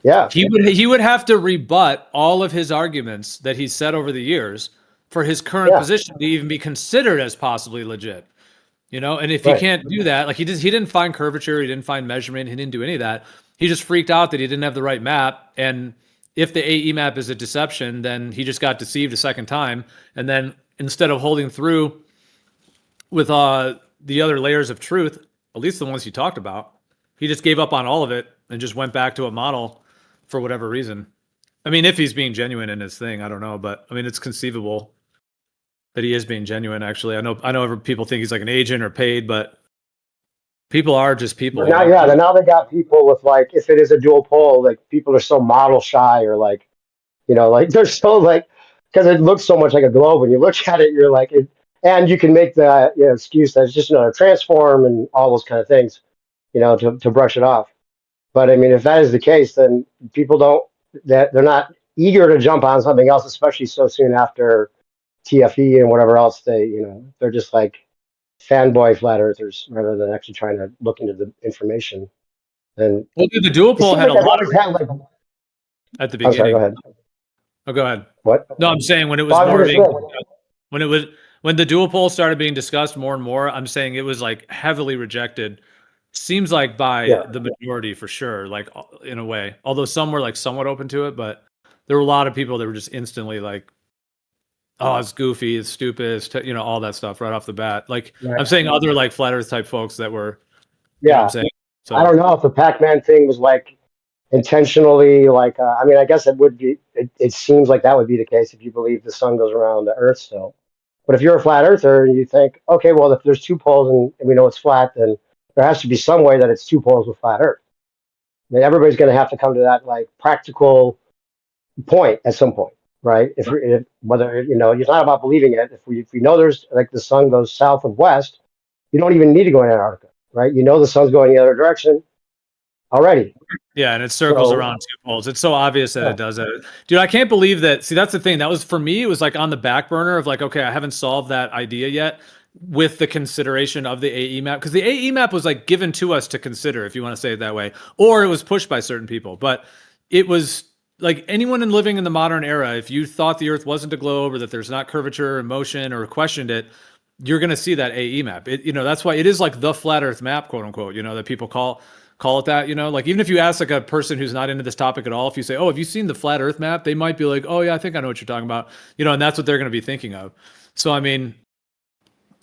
Yeah. he would have to rebut all of his arguments that he's said over the years for his current position to even be considered as possibly legit. And if he can't do that, like he didn't find curvature, he didn't find measurement, he didn't do any of that. He just freaked out that he didn't have the right map. And if the AE map is a deception, then he just got deceived a second time. And then instead of holding through with the other layers of truth, at least the ones he talked about, he just gave up on all of it and just went back to a model for whatever reason. I mean, if he's being genuine in his thing, I don't know, but I mean, it's conceivable that he is being genuine. Actually, I know people think he's like an agent or paid, but people are just people. But now they got people with like, if it is a dual pole, like people are so model shy or like, like they're so like, because it looks so much like a globe. When you look at it, you're like, and you can make the excuse that it's just another transform and all those kind of things, to brush it off. But I mean, if that is the case, then people they're not eager to jump on something else, especially so soon after TFE and whatever else they're just like fanboy flat earthers rather than actually trying to look into the information. And the dual pole had a lot of at the beginning. I'm sorry, go ahead. Oh, go ahead. What? No, I'm saying when it was when the dual pole started being discussed more and more, I'm saying it was like heavily rejected. Seems like by the majority for sure, like in a way. Although some were like somewhat open to it, but there were a lot of people that were just instantly like, "Oh, it's goofy, it's stupid, it's all that stuff right off the bat." Like I'm saying, other like flat Earth type folks that were, you know what I'm saying. So I don't know if the Pac-Man thing was like intentionally like. I mean, I guess it would be. It seems like that would be the case if you believe the sun goes around the Earth still. But if you're a flat earther and you think, okay, well, if there's two poles and we know it's flat, then there has to be some way that it's two poles with flat Earth. I mean, everybody's going to have to come to that like practical point at some point, right? Whether it's not about believing it. If we know there's like the sun goes south of west, you don't even need to go in Antarctica, right? The sun's going the other direction already. Yeah, and it circles around two poles. It's so obvious that it does it. Dude, I can't believe that. See, that's the thing. That was, for me, it was like on the back burner of like, okay, I haven't solved that idea yet with the consideration of the AE map. Because the AE map was like given to us to consider, if you want to say it that way. Or it was pushed by certain people. But it was like anyone living in the modern era, if you thought the Earth wasn't a globe or that there's not curvature or motion or questioned it, you're going to see that AE map. That's why it is like the flat Earth map, quote unquote, that people call it that, like even if you ask like a person who's not into this topic at all, if you say, oh, have you seen the flat Earth map? They might be like, oh yeah, I think I know what you're talking about, and that's what they're going to be thinking of. So, I mean,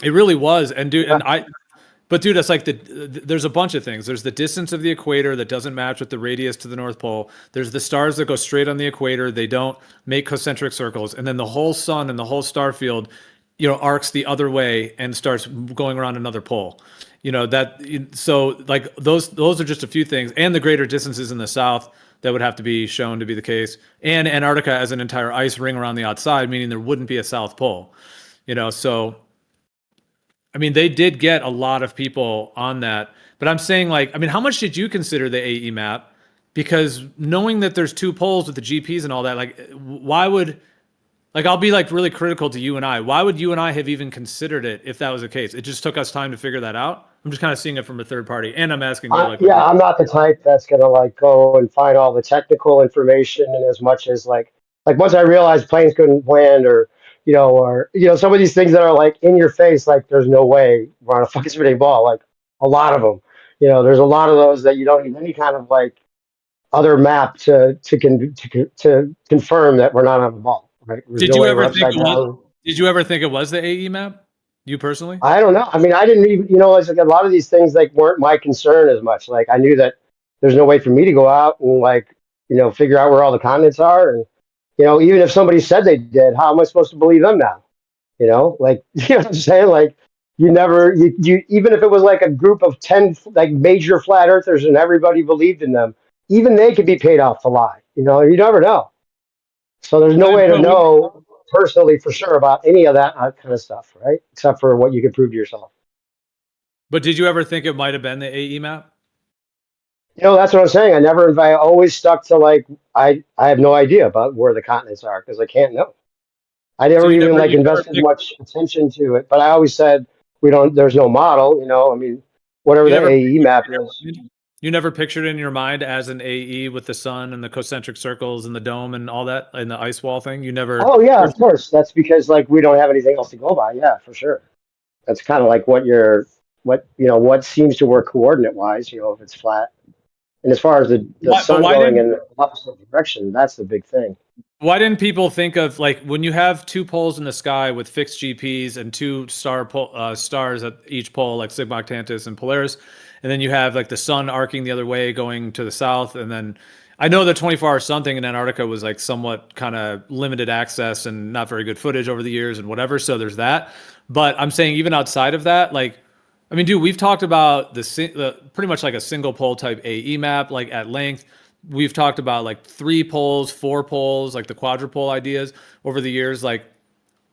it really was. And dude, but dude, that's like there's a bunch of things. There's the distance of the equator that doesn't match with the radius to the North Pole. There's the stars that go straight on the equator. They don't make concentric circles. And then the whole sun and the whole star field, arcs the other way and starts going around another pole. So like those are just a few things, and the greater distances in the south that would have to be shown to be the case, and Antarctica as an entire ice ring around the outside, meaning there wouldn't be a South Pole. So I mean, they did get a lot of people on that, but I'm saying like, I mean, how much did you consider the AE map? Because knowing that there's two poles with the GPs and all that, like, why would, like, I'll be like really critical to you and I. Why would you and I have even considered it if that was the case? It just took us time to figure that out. I'm just kind of seeing it from a third party, and I'm asking you. I'm not the type that's gonna like go and find all the technical information, and as much as like once I realized planes couldn't land, or some of these things that are like in your face, like there's no way we're on a fucking spinning ball. Like a lot of them, there's a lot of those that you don't need any kind of like other map to confirm that we're not on the ball. Right? Did you ever think it was the AE map? You personally? I don't know. I mean, I didn't even, it's like a lot of these things like weren't my concern as much. Like I knew that there's no way for me to go out and like, figure out where all the continents are. And, even if somebody said they did, how am I supposed to believe them now? Like, you know what I'm saying? Like you even if it was like a group of 10 like major flat earthers and everybody believed in them, even they could be paid off to lie. You never know. So there's no way to But know personally for sure about any of that kind of stuff, right? Except for what you can prove to yourself. did you ever think it might have been the AE map? That's what I'm saying. I always stuck to like, I have no idea about where the continents are because I can't know. I So never you even never, like you never invested picked, much attention to it, but I always said there's no model, I mean, whatever you the never AE pictured map it in your is. mind? You never pictured it in your mind as an AE with the sun and the concentric circles and the dome and all that and the ice wall thing. You never. Oh yeah, of course. That's because like we don't have anything else to go by. Yeah, for sure. That's kind of like what seems to work coordinate wise, if it's flat. And as far as the But sun why going didn't in the opposite direction, that's the big thing. Why didn't people think of like when you have two poles in the sky with fixed GPs and two stars at each pole, like Sigma Octantis and Polaris, and then you have like the sun arcing the other way going to the south, and then I know the 24-hour sun thing in Antarctica was like somewhat kind of limited access and not very good footage over the years and whatever, so there's that. But I'm saying even outside of that, like, I mean, dude, we've talked about the pretty much like a single pole type AE map, like at length. We've talked about like 3 poles, 4 poles, like the quadrupole ideas over the years. Like,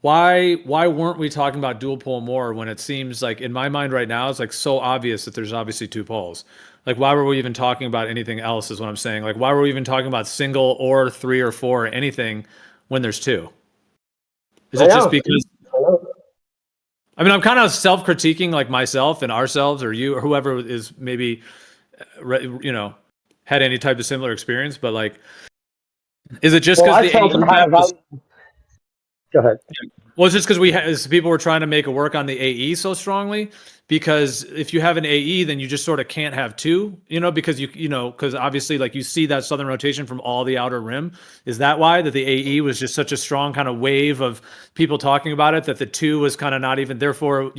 why weren't we talking about dual pole more when it seems like in my mind right now it's like so obvious that there's obviously 2 poles. Like, why were we even talking about anything else? Is what I'm saying. Like, why were we even talking about single or 3 or 4 or anything when there's 2? Is I it just know. because? I know. I mean, I'm kind of self-critiquing like myself and ourselves or you or whoever is maybe, had any type of similar experience, but like, is it just Well, because I the felt AE map was? go ahead. Well, it's just because people were trying to make it work on the AE so strongly. Because if you have an AE, then you just sort of can't have 2, because because obviously, like you see that southern rotation from all the outer rim. Is that why that the AE was just such a strong kind of wave of people talking about it that the 2 was kind of not even? Therefore,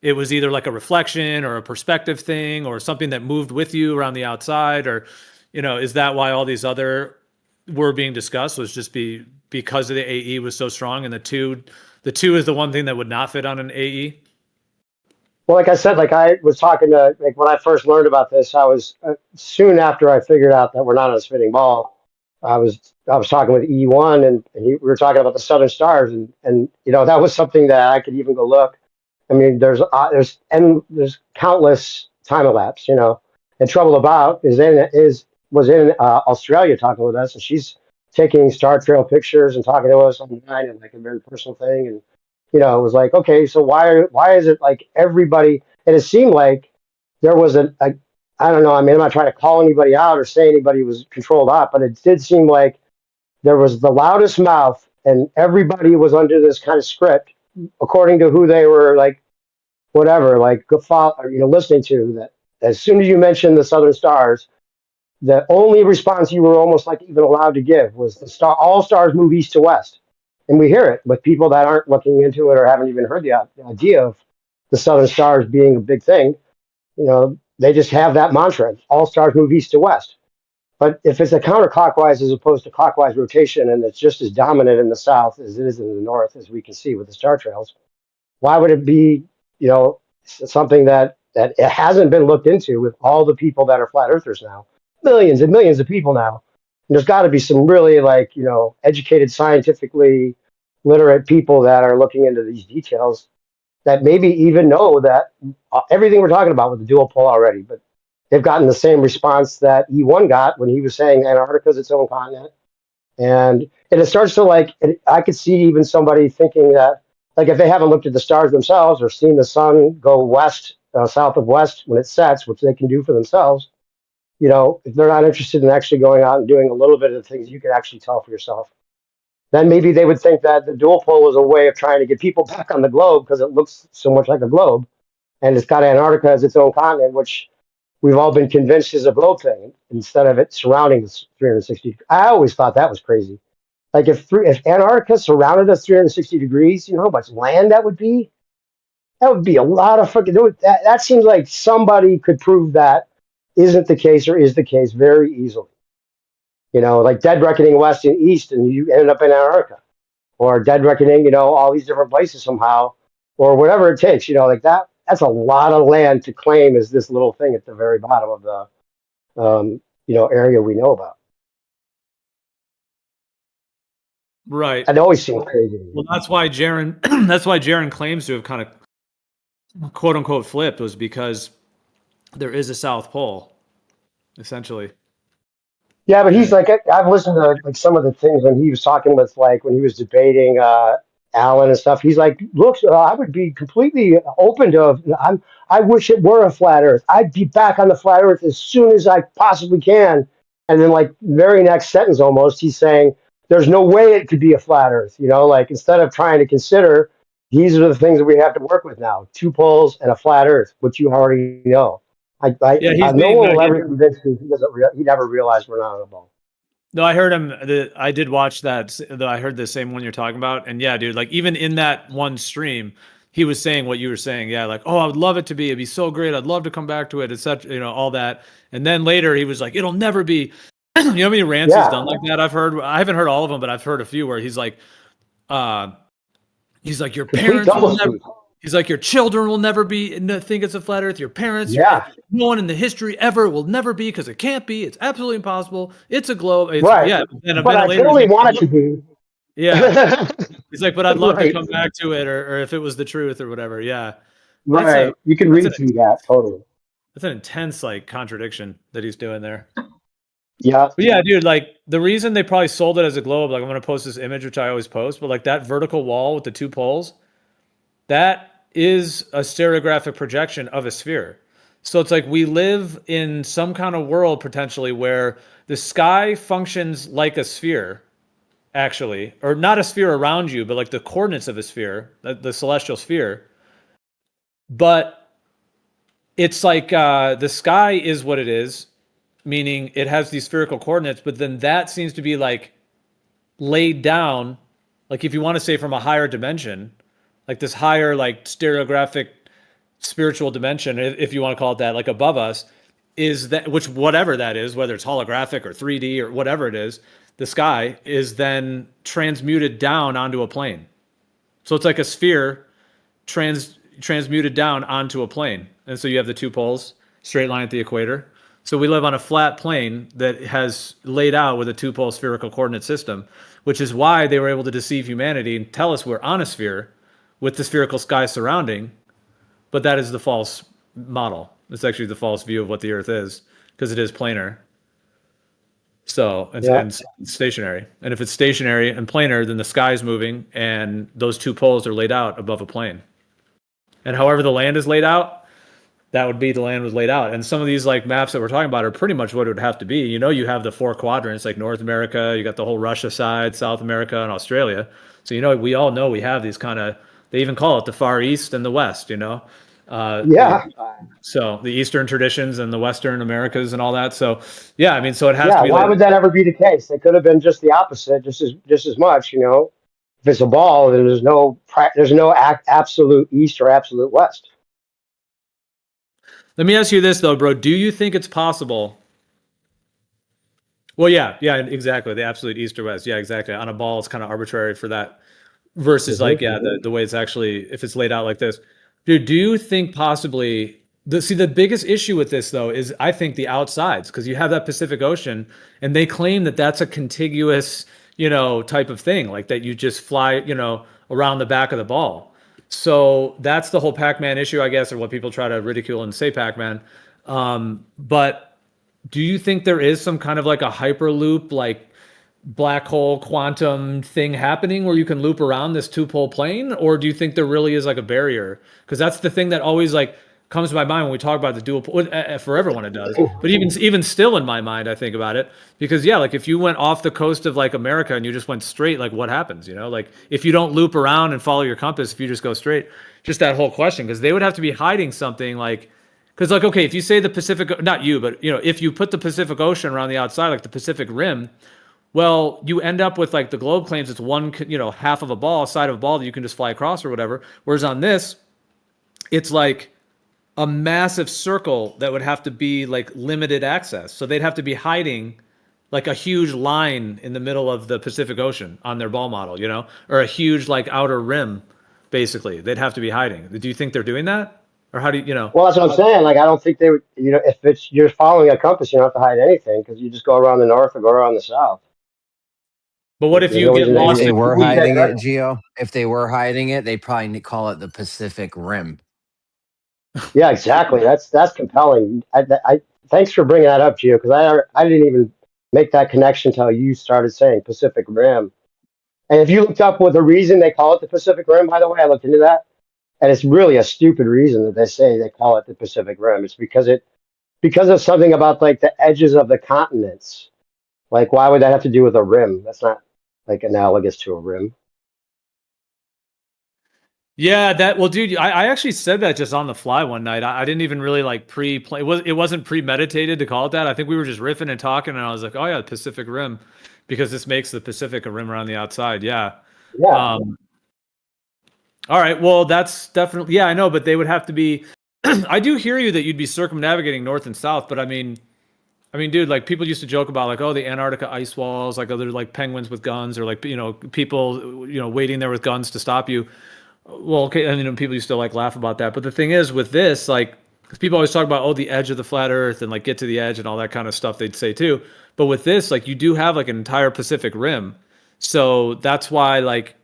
it was either like a reflection or a perspective thing or something that moved with you around the outside, or is that why all these other were being discussed was just because of the AE was so strong, and the two is the one thing that would not fit on an AE. Well, like I said, like I was talking to, like when I first learned about this, I was soon after I figured out that we're not on a spinning ball. I was talking with E1 and we were talking about the Southern Stars and that was something that I could even go look. I mean, there's countless time elapse, and Trouble About was in Australia talking with us, and she's taking star trail pictures and talking to us online and like a very personal thing. And it was like, okay, so why is it like everybody? And it seemed like there was I don't know. I mean, I'm not trying to call anybody out or say anybody was controlled out, but it did seem like there was the loudest mouth, and everybody was under this kind of script according to who they were like, whatever, like listening to. That as soon as you mentioned the Southern Stars, the only response you were almost like even allowed to give was all stars move east to west. And we hear it with people that aren't looking into it or haven't even heard the idea of the Southern Stars being a big thing. They just have that mantra: all stars move east to west. But if it's a counterclockwise as opposed to clockwise rotation, and it's just as dominant in the south as it is in the north, as we can see with the star trails, why would it be, something that it hasn't been looked into with all the people that are flat earthers now, millions and millions of people now? And there's got to be some really like, educated, scientifically literate people that are looking into these details that maybe even know that everything we're talking about with the dual pole already, but they've gotten the same response that E1 got when he was saying Antarctica is its own continent. And it starts to like, I could see even somebody thinking that, like, if they haven't looked at the stars themselves or seen the sun go west, south of west when it sets, which they can do for themselves, if they're not interested in actually going out and doing a little bit of the things you can actually tell for yourself, then maybe they would think that the dual pole is a way of trying to get people back on the globe because it looks so much like a globe. And it's got Antarctica as its own continent, which we've all been convinced is a globe thing instead of it surrounding us 360. I always thought that was crazy. Like if Antarctica surrounded us 360 degrees, you know how much land that would be? That would be a lot of fucking. That seems like somebody could prove that isn't the case or is the case very easily. Like Dead Reckoning West and East, and you ended up in Antarctica, or Dead Reckoning, all these different places somehow, or whatever it takes. Like that. That's a lot of land to claim as this little thing at the very bottom of the area we know about. Right. It always seemed crazy to me. Well, that's why Jeran that's why Jeran claims to have kind of quote unquote flipped, was because there is a South Pole, essentially. Yeah, but he's like, I've listened to like some of the things when he was talking with, like, when he was debating Allen and stuff. He's like, look, I would be completely open to. I wish it were a flat Earth. I'd be back on the flat Earth as soon as I possibly can. And then, like, very next sentence, almost, he's saying, there's no way it could be a flat Earth. Like, instead of trying to consider, these are the things that we have to work with now: two poles and a flat Earth, which you already know. Yeah, he's No being one will ever convince me he never realized we're not on a ball. No, I heard him. I did watch that. I heard the same one you're talking about, and yeah, dude. Like even in that one stream, he was saying what you were saying. Yeah, like, oh, I would love it to be. It'd be so great. I'd love to come back to it. It's such, all that. And then later he was like, it'll never be. You know how many rants he's done like that? I haven't heard all of them, but I've heard a few where he's like, your parents will never. He's like, your children will never think it's a flat Earth. Your parents, no one in the history ever will never be, because it can't be. It's absolutely impossible. It's a globe. Right. Yeah. But I really want it to be. Yeah. He's like, but I'd love to come back to it, or if it was the truth or whatever. Yeah. Right. You can read through that totally. That's an intense contradiction that he's doing there. Yeah. But yeah, dude, like the reason they probably sold it as a globe, like I'm going to post this image, which I always post, but like that vertical wall with the two poles, that is a stereographic projection of a sphere. So it's like we live in some kind of world potentially where the sky functions like a sphere, actually, or not a sphere around you, but like the coordinates of a sphere, the celestial sphere. But it's like the sky is what it is, meaning it has these spherical coordinates, but then that seems to be like laid down, like if you want to say from a higher dimension, like this higher, like stereographic spiritual dimension, if you want to call it that, like above us, is that, which whatever that is, whether it's holographic or 3D or whatever it is, the sky is then transmuted down onto a plane. So it's like a sphere transmuted down onto a plane. And so you have the two poles, straight line at the equator. So we live on a flat plane that has laid out with a two-pole spherical coordinate system, which is why they were able to deceive humanity and tell us we're on a sphere with the spherical sky surrounding, but that is the false model. It's actually the false view of what the Earth is, because it is planar. So, and stationary. And if it's stationary and planar, then the sky is moving, and those two poles are laid out above a plane. And however the land is laid out, that would be the land was laid out. And some of these like maps that we're talking about are pretty much what it would have to be. You have the four quadrants, like North America, you got the whole Russia side, South America, and Australia. So, we all know we have these kind of, they even call it the Far East and the West, So the Eastern traditions and the Western Americas and all that. So, yeah, I mean, so it has to be. Why would that ever be the case? It could have been just the opposite, just as much, If it's a ball, then there's no absolute East or absolute West. Let me ask you this though, bro. Do you think it's possible? Well, yeah, exactly. The absolute East or West. Yeah, exactly. On a ball, it's kind of arbitrary for that. Versus the way it's actually, if it's laid out like this. Dude, do you think possibly the biggest issue with this though is I think the outsides, because you have that Pacific Ocean and they claim that that's a contiguous, type of thing, like that you just fly, around the back of the ball. So that's the whole Pac-Man issue, I guess, or what people try to ridicule and say Pac-Man. But do you think there is some kind of like a hyperloop, like black hole quantum thing happening where you can loop around this two-pole plane? Or do you think there really is like a barrier? Because that's the thing that always like comes to my mind when we talk about the dual pole. For everyone it does, but even still in my mind, I think about it because like if you went off the coast of like America and you just went straight, like what happens? Like if you don't loop around and follow your compass, if you just go straight, just that whole question, because they would have to be hiding something like. Because like, okay, if you say the Pacific, not you, but if you put the Pacific Ocean around the outside, like the Pacific Rim, well, you end up with like the globe claims it's one, half of a ball, side of a ball that you can just fly across or whatever. Whereas on this, it's like a massive circle that would have to be like limited access. So they'd have to be hiding like a huge line in the middle of the Pacific Ocean on their ball model, or a huge like outer rim, basically. They'd have to be hiding. Do you think they're doing that? Or how do you know? Well, that's what I'm saying. Like, I don't think they would, if you're following a compass, you don't have to hide anything because you just go around the north or go around the south. But what if There's you no get reason to If lost? they were use that hiding it, direction. Geo, if they were hiding it, they'd probably call it the Pacific Rim. Yeah, exactly. That's compelling. Thanks for bringing that up, Gio, because I didn't even make that connection until you started saying Pacific Rim. And if you looked up what the reason they call it the Pacific Rim, by the way, I looked into that, and it's really a stupid reason that they say they call it the Pacific Rim. It's because of something about like the edges of the continents. Like, why would that have to do with a rim? That's not like analogous to a rim. Yeah, dude, I actually said that just on the fly one night. I didn't even really like pre-play. It wasn't premeditated to call it that. I think we were just riffing and talking, and I was like, oh yeah, Pacific Rim, because this makes the Pacific a rim around the outside. Yeah. Yeah. All right. Well, that's definitely, yeah, I know, but they would have to be. I do hear you that you'd be circumnavigating north and south, but I mean, dude, like people used to joke about like, oh, the Antarctica ice walls, like other like penguins with guns, or like people waiting there with guns to stop you. Well, okay, and people used to like laugh about that. But the thing is, with this, like, 'cause people always talk about, oh, the edge of the flat Earth and like get to the edge and all that kind of stuff. They'd say too. But with this, like, you do have like an entire Pacific Rim, so that's why, like,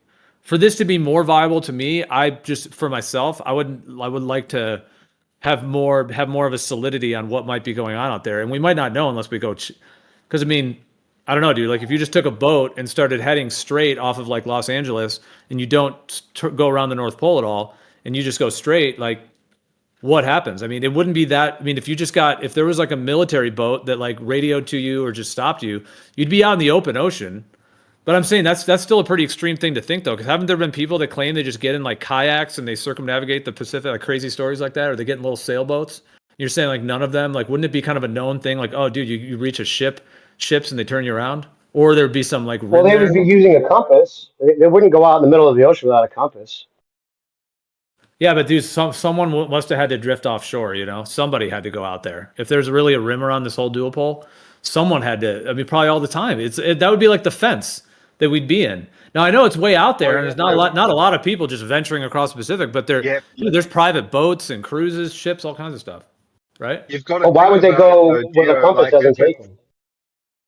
for this to be more viable to me, I just for myself, I would like to have more of a solidity on what might be going on out there, and we might not know unless we go. Because I mean, I don't know, dude. Like if you just took a boat and started heading straight off of like Los Angeles, and you don't go around the North Pole at all, and you just go straight, like what happens? I mean, it wouldn't be that. I mean, if there was like a military boat that like radioed to you or just stopped you, you'd be out in the open ocean. But I'm saying that's still a pretty extreme thing to think though, because haven't there been people that claim they just get in like kayaks and they circumnavigate the Pacific, like crazy stories like that, or they get in little sailboats? You're saying like none of them, like wouldn't it be kind of a known thing, like oh dude, you reach a ships and they turn you around, or there'd be some like Well, rim they there? would be using a compass. They wouldn't go out in the middle of the ocean without a compass. Yeah, but dude, someone must have had to drift offshore. Somebody had to go out there. If there's really a rim around this whole dual pole, someone had to. I mean, probably all the time. That would be like the fence that we'd be in. Now I know it's way out there, Oh, and yeah, there's not a lot of people just venturing across the Pacific. But yeah. there's private boats and cruises, ships, all kinds of stuff, right? You've got to Well, why think would they about it go though, where the Geo. compass Like doesn't take them?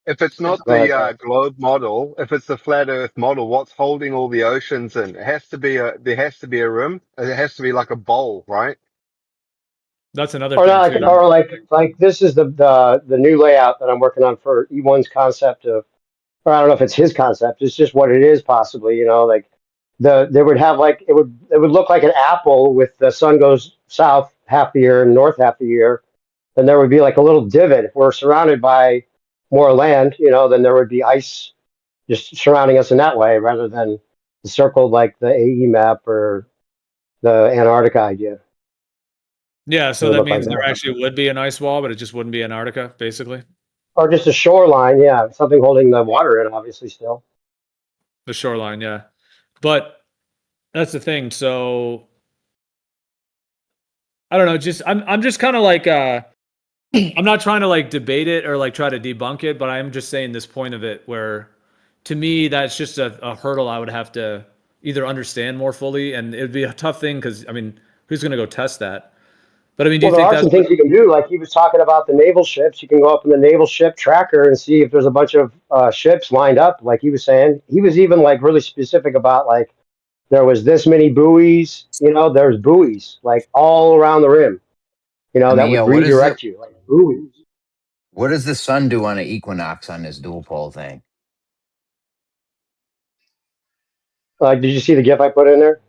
if it's not Go ahead, the sorry. globe model, if it's the flat Earth model, what's holding all the oceans in? There has to be a rim. It has to be like a bowl, right? That's another Or thing not, too. or like this is the new layout that I'm working on for E1's concept of, or I don't know if it's his concept. It's just what it is, possibly. Like they would have like it would look like an apple with the sun goes south half the year and north half the year. Then there would be like a little divot. If we're surrounded by more land, then there would be ice just surrounding us in that way, rather than circled like the AE map or the Antarctica idea. Yeah, It so would that look like means there that. actually would be an ice wall, but it just wouldn't be Antarctica, basically. Or just a shoreline, yeah, something holding the water in, obviously, still. The shoreline, yeah. But that's the thing. So I don't know. I'm just kind of like I'm not trying to like debate it or like try to debunk it, but I'm just saying this point of it where to me that's just a hurdle I would have to either understand more fully, and it'd be a tough thing because I mean, who's going to go test that? But I mean, do Well, you there think are that's some things you can do. Like he was talking about the naval ships. You can go up in the naval ship tracker and see if there's a bunch of ships lined up. Like he was saying, he was even like really specific about like there was this many buoys. There's buoys like all around the rim. I That mean, would yo, redirect you, like buoys. what does the sun do on an equinox on this dual pole thing? Like, did you see the GIF I put in there?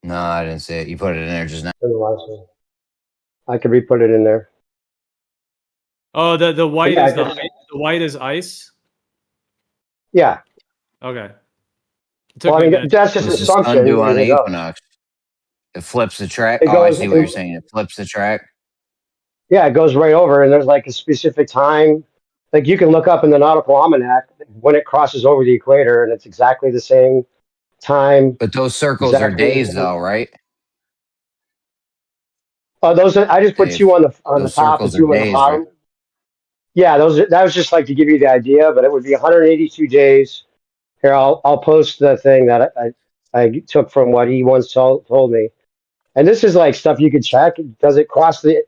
No, I didn't see it. You put it in there just now. In the last one. I could re-put it in there. oh the white Yeah, is the white is ice? Yeah. Okay. It took Well, me I a mean, minute. that's What just does the sun assumption, do on and an it goes. equinox? It flips the track. It Oh, I goes. see what you're saying. It flips the track. Yeah, it goes right over, and there's like a specific time. Like you can look up in the nautical almanac when it crosses over the equator, and it's exactly the same time. But those circles are Exactly the days, same. though, right, Oh, I just put two Dave? on the Those top and circles are two on the days, right? bottom. Yeah, that was just like to give you the idea, but it would be 182 days. Here, I'll post the thing that I took from what he once told me. And this is like stuff you could check. Does it cross the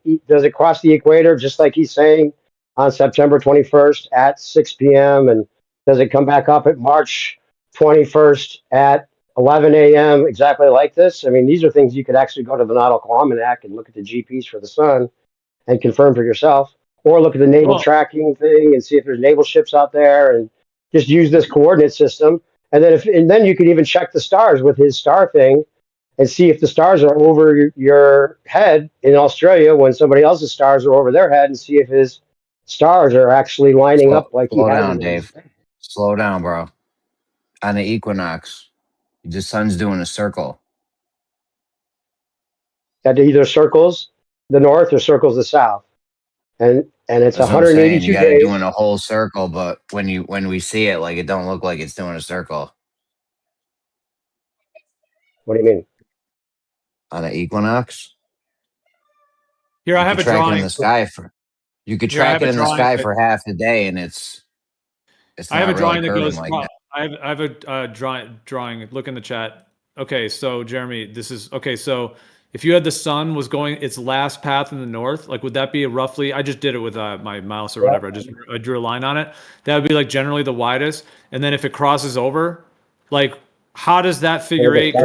equator just like he's saying on September 21st at 6 p.m. and does it come back up at March 21st at 11 a.m. exactly like this? I mean, these are things you could actually go to the Nautical Almanac and look at the GPS for the sun and confirm for yourself, or look at the naval Well, tracking thing and see if there's naval ships out there, and just use this coordinate system. And then you could even check the stars with his star thing and see if the stars are over your head in Australia when somebody else's stars are over their head, and see if his stars are actually lining up like he Slow has down, them in his Dave. Slow down, bro. On the equinox, the sun's doing a circle. that either circles the north or circles the south. And it's That's what I'm saying. You 182 got it doing days. a whole circle, but when we see it, like it don't look like it's doing a circle What do you mean? on the equinox. here I You have could a track it in drawing. the sky for. You could Here I track have it a in the drawing. sky for half the day, and it's I have a not really drawing that curving goes. like that. I have a drawing. Look in the chat. Okay, so Jeremy, this is okay. So if you had the sun was going its last path in the north, like would that be a roughly? I just did it with my mouse or whatever. I drew a line on it. That would be like generally the widest. And then if it crosses over, like how does that figure eight?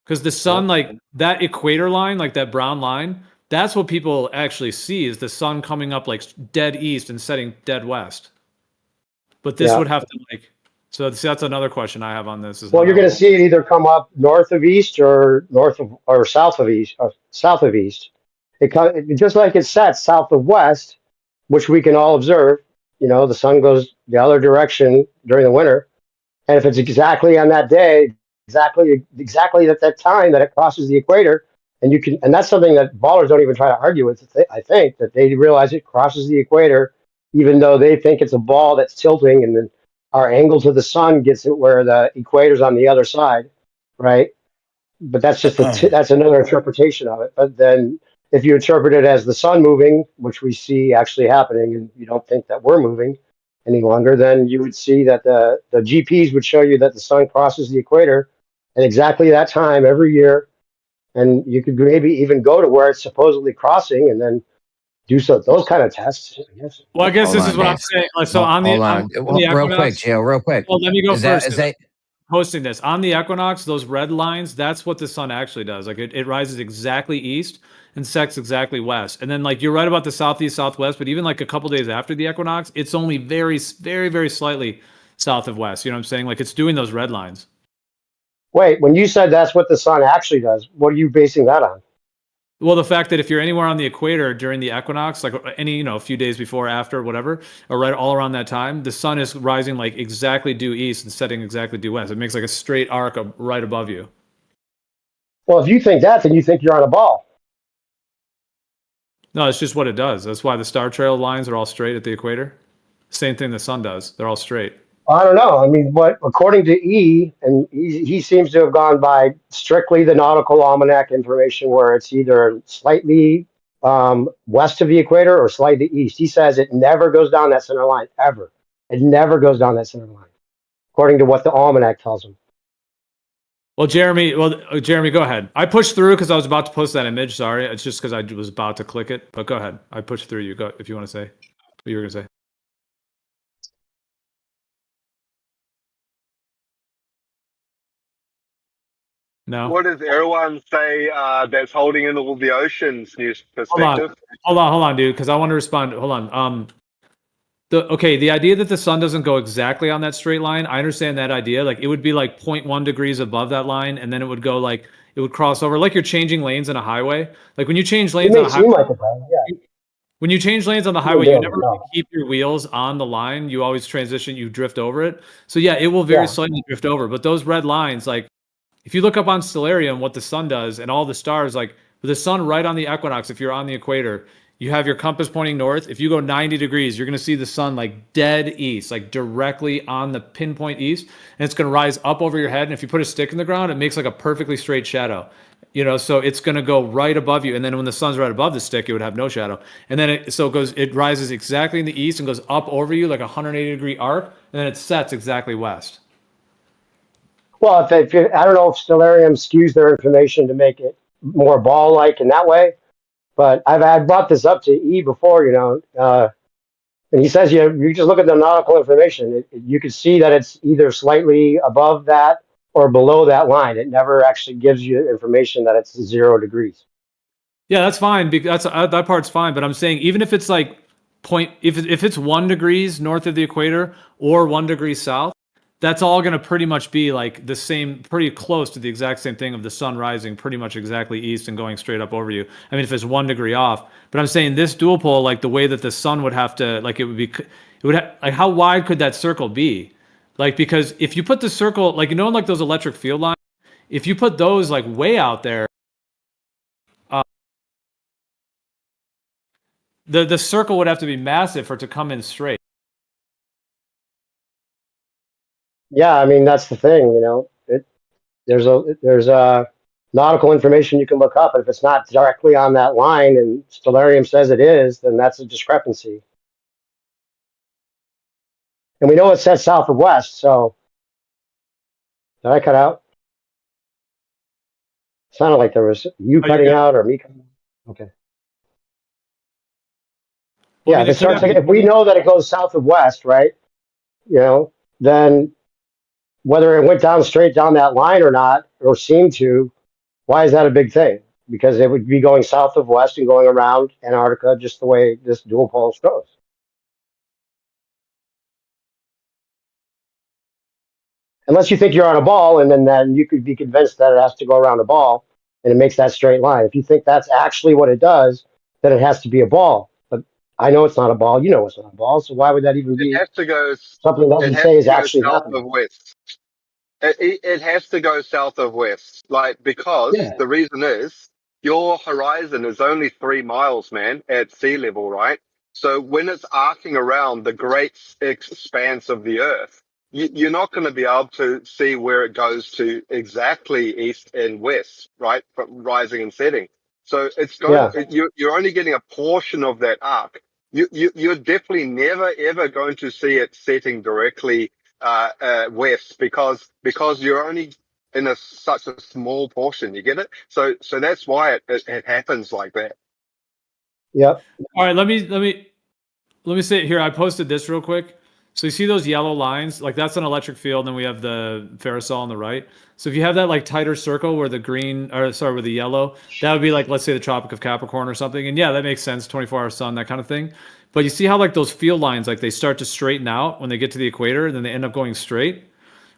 Because the sun, like that equator line, like that brown line, that's what people actually see is the sun coming up like dead east and setting dead west. But this Yeah. would have to like, so see, that's another question I have on this. Is Well, you're how- going to see it either come up north of east or south of east, or south of east. Just like it sets south of west, which we can all observe. You know, the sun goes the other direction during the winter, and if it's exactly on that day, exactly at that time that it crosses the equator, and that's something that ballers don't even try to argue with. I think that they realize it crosses the equator, even though they think it's a ball that's tilting, and then our angle to the sun gets it where the equator's on the other side, right? But that's just that's another interpretation of it. But then if you interpret it as the sun moving, which we see actually happening, and you don't think that we're moving any longer, then you would see that the GPS would show you that the sun crosses the equator at exactly that time every year. And you could maybe even go to where it's supposedly crossing and then do those kind of tests. Yes. Well, I guess Hold this on, is what I'm Dave. saying. So on the Hold on. Real quick, equinox, Joe. Real quick. well, let me go Is first. that Posting this on the equinox, those red lines, that's what the sun actually does. Like it rises exactly east and sets exactly west. And then like you're right about the southeast, southwest, but even like a couple days after the equinox, it's only very, very, very slightly south of west. You know what I'm saying? Like it's doing those red lines. Wait, when you said that's what the sun actually does, what are you basing that on? Well, the fact that if you're anywhere on the equator during the equinox, like any, a few days before, after, whatever, or right all around that time, the sun is rising like exactly due east and setting exactly due west. It makes like a straight arc right above you. Well, if you think that, then you think you're on a ball. No, it's just what it does. That's why the star trail lines are all straight at the equator. Same thing the sun does. They're all straight. I don't know. I mean, but according to E, and he seems to have gone by strictly the nautical almanac information, where it's either slightly west of the equator or slightly east. He says it never goes down that center line, ever. It never goes down that center line, according to what the almanac tells him. Well, Jeremy, go ahead. I pushed through because I was about to post that image. Sorry, it's just because I was about to click it. But go ahead. I pushed through. You go if you want to say what you were gonna say. No. What does everyone say that's holding in all the oceans news perspective? Hold on, dude, because I want to respond. Hold on. The idea that the sun doesn't go exactly on that straight line, I understand that idea. Like it would be like 0.1 degrees above that line, and then it would go like it would cross over, like you're changing lanes on a highway. Like when you change lanes on a highway, when you change lanes on the highway, you never really keep your wheels on the line. You always transition, you drift over it. So yeah, it will very slightly drift over. But those red lines, like if you look up on Stellarium what the sun does and all the stars, like with the sun right on the equinox, if you're on the equator, you have your compass pointing north. If you go 90 degrees, you're going to see the sun like dead east, like directly on the pinpoint east, and it's going to rise up over your head. And if you put a stick in the ground, it makes like a perfectly straight shadow. So it's going to go right above you. And then when the sun's right above the stick, it would have no shadow. And then it rises exactly in the east and goes up over you like a 180-degree arc, and then it sets exactly west. Well, if I don't know if Stellarium skews their information to make it more ball-like in that way. But I've brought this up to E before, and he says you just look at the nautical information. You can see that it's either slightly above that or below that line. It never actually gives you information that it's 0 degrees. Yeah, that's fine. Because that part's fine. But I'm saying even if it's like if it's 1 degrees north of the equator or 1 degree south, that's all going to pretty much be like the same, pretty close to the exact same thing of the sun rising pretty much exactly east and going straight up over you. I mean, if it's 1 degree off, but I'm saying this dual pole, like the way that the sun would have to, like like how wide could that circle be? Like, because if you put the circle, like, like those electric field lines, if you put those like way out there, the circle would have to be massive for it to come in straight. Yeah, I mean that's the thing. There's a nautical information you can look up, and if it's not directly on that line, and Stellarium says it is, then that's a discrepancy. And we know it says south of west, so did I cut out? Sounded like there was you cutting out or me cutting out. Okay. Well, Yeah, I mean, if we know that it goes south of west, right? Then whether it went down straight down that line or not, or seemed to, why is that a big thing? Because it would be going south of west and going around Antarctica just the way this dual pole goes. Unless you think you're on a ball, and then you could be convinced that it has to go around a ball, and it makes that straight line. If you think that's actually what it does, then it has to be a ball. But I know it's not a ball. You know it's not a ball. So why would that even It be has to go. something that It we has say is to go actually south happening? of west. It has to go south of west, like because Yeah. the reason is your horizon is only 3 miles, man, at sea level, right? So when it's arcing around the great expanse of the Earth, you're not going to be able to see where it goes to exactly east and west, right, from rising and setting. So it's going. Yeah. You're only getting a portion of that arc. You're definitely never ever going to see it setting directly west because you're only in such a small portion. You get it? So that's why it happens like that. Yep. all right, let me say it here. I posted this real quick. So you see those yellow lines? Like that's an electric field, and we have the ferrosol on the right. So if you have that like tighter circle where the green, or sorry, where the yellow, that would be like, let's say the Tropic of Capricorn or something. And yeah, that makes sense. 24-hour sun, that kind of thing. But you see how like those field lines, like they start to straighten out when they get to the equator, and then they end up going straight.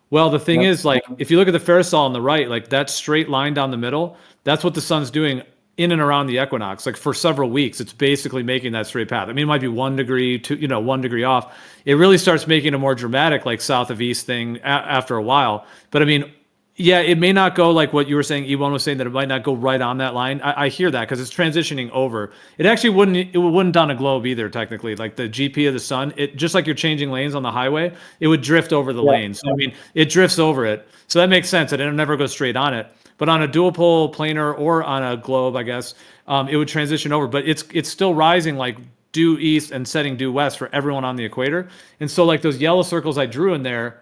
Well, the thing Yep. is, like, if you look at the ferrosol on the right, like that straight line down the middle, that's what the sun's doing in and around the equinox. Like for several weeks, it's basically making that straight path. I mean, it might be 1 degree, 1 degree off. It really starts making a more dramatic, like south of east thing after a while. But I mean, yeah, it may not go like what you were saying. E1 was saying that it might not go right on that line. I hear that because it's transitioning over. It actually wouldn't. It wouldn't on a globe either. Technically, like the GP of the sun, it just like you're changing lanes on the highway, it would drift over the Yep. lane. So I mean, it drifts over it. So that makes sense. That it never goes straight on it. But on a dual pole planar or on a globe, I guess it would transition over. But it's still rising like due east and setting due west for everyone on the equator. And so like those yellow circles I drew in there.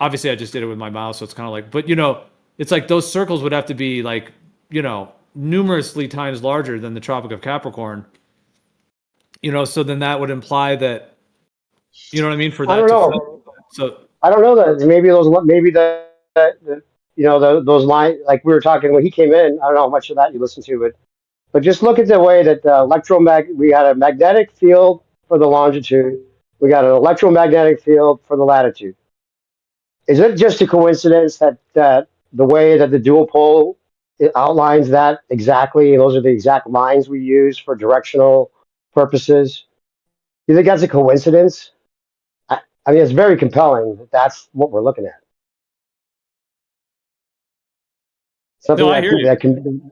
Obviously, I just did it with my mouse, so it's kind of like, but it's like those circles would have to be like, numerously times larger than the Tropic of Capricorn. So then that would imply that, you know what I mean, for I that don't to know. so I don't know that maybe those lines, like we were talking when he came in. I don't know how much of that you listened to, but just look at the way that we had a magnetic field for the longitude, we got an electromagnetic field for the latitude. Is it just a coincidence that the way that the dual pole it outlines that exactly, and those are the exact lines we use for directional purposes? You think that's a coincidence? I mean, it's very compelling that that's what we're looking at. Something no, I hear you. that can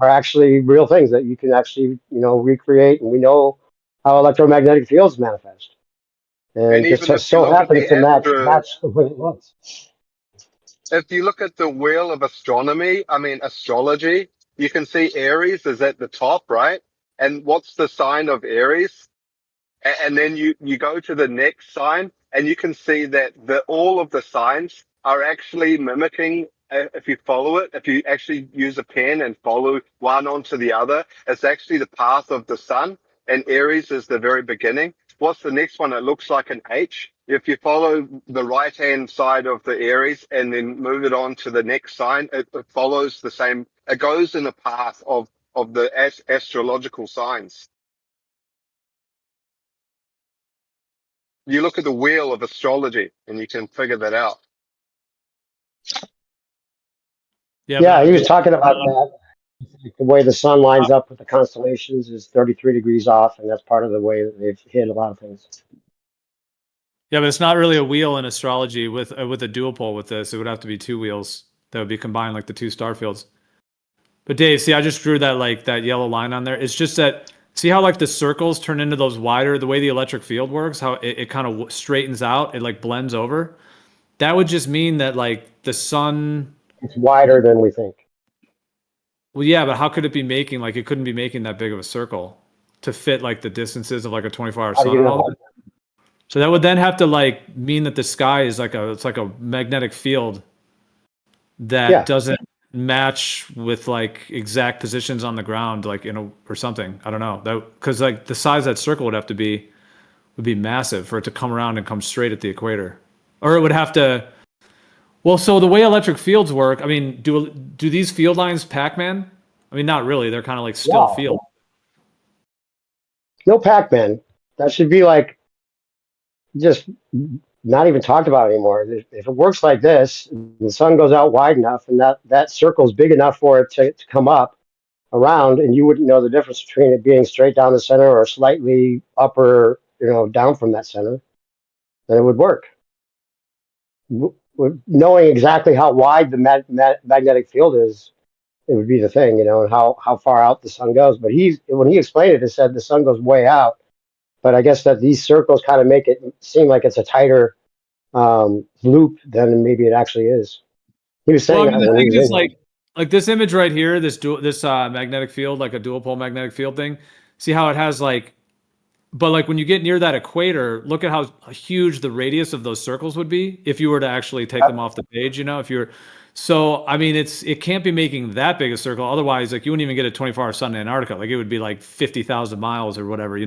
are actually real things that you can actually recreate, and we know how electromagnetic fields manifest, and And it just even if you so look at happens the to astro, match the way it looks. if you look at the wheel of astronomy, I mean astrology, you can see Aries is at the top, right? And what's the sign of Aries? And then you go to the next sign, and you can see that all of the signs are actually mimicking if you follow it, if you actually use a pen and follow one onto the other, it's actually the path of the sun, and Aries is the very beginning. What's the next one? It looks like an H. If you follow the right-hand side of the Aries and then move it on to the next sign, it follows the same. It goes in the path of the astrological signs. You look at the wheel of astrology and you can figure that out. Yeah, he was talking about that. The way the sun lines up with the constellations is 33 degrees off, and that's part of the way that they've hit a lot of things. Yeah, but it's not really a wheel in astrology with a dual pole with this. It would have to be two wheels that would be combined like the two star fields. But Dave, see, I just drew that like that yellow line on there. It's just that, see how like the circles turn into those wider, the way the electric field works, how it kind of straightens out, it like blends over. That would just mean that like the sun. It's wider than we think. Well, yeah, but how could it be making, like it couldn't be making that big of a circle to fit like the distances of like a 24-hour sun and all that. So that would then have to like mean that the sky is like it's like a magnetic field that doesn't match with like exact positions on the ground, like or something. I don't know, that because like the size of that circle would be massive for it to come around and come straight at the equator, or it would have to. Well, so the way electric fields work, I mean, do these field lines Pac-Man? I mean, not really. They're kind of like still field. No Pac-Man. That should be like just not even talked about anymore. If it works like this, the sun goes out wide enough, and that circle is big enough for it to come up around, and you wouldn't know the difference between it being straight down the center or slightly up or down from that center, then it would work. Knowing exactly how wide the magnetic field is, it would be the thing, and how far out the sun goes. But when he explained it, he said the sun goes way out. But I guess that these circles kind of make it seem like it's a tighter loop than maybe it actually is. He was saying Well, I mean, that the when he thing was is like this image right here, this magnetic field, like a dual pole magnetic field thing. See how it has like, but like when you get near that equator, look at how huge the radius of those circles would be if you were to actually take them off the page. If you're, so I mean, it can't be making that big a circle. Otherwise, like you wouldn't even get a 24-hour sun in Antarctica. Like it would be like 50,000 miles or whatever.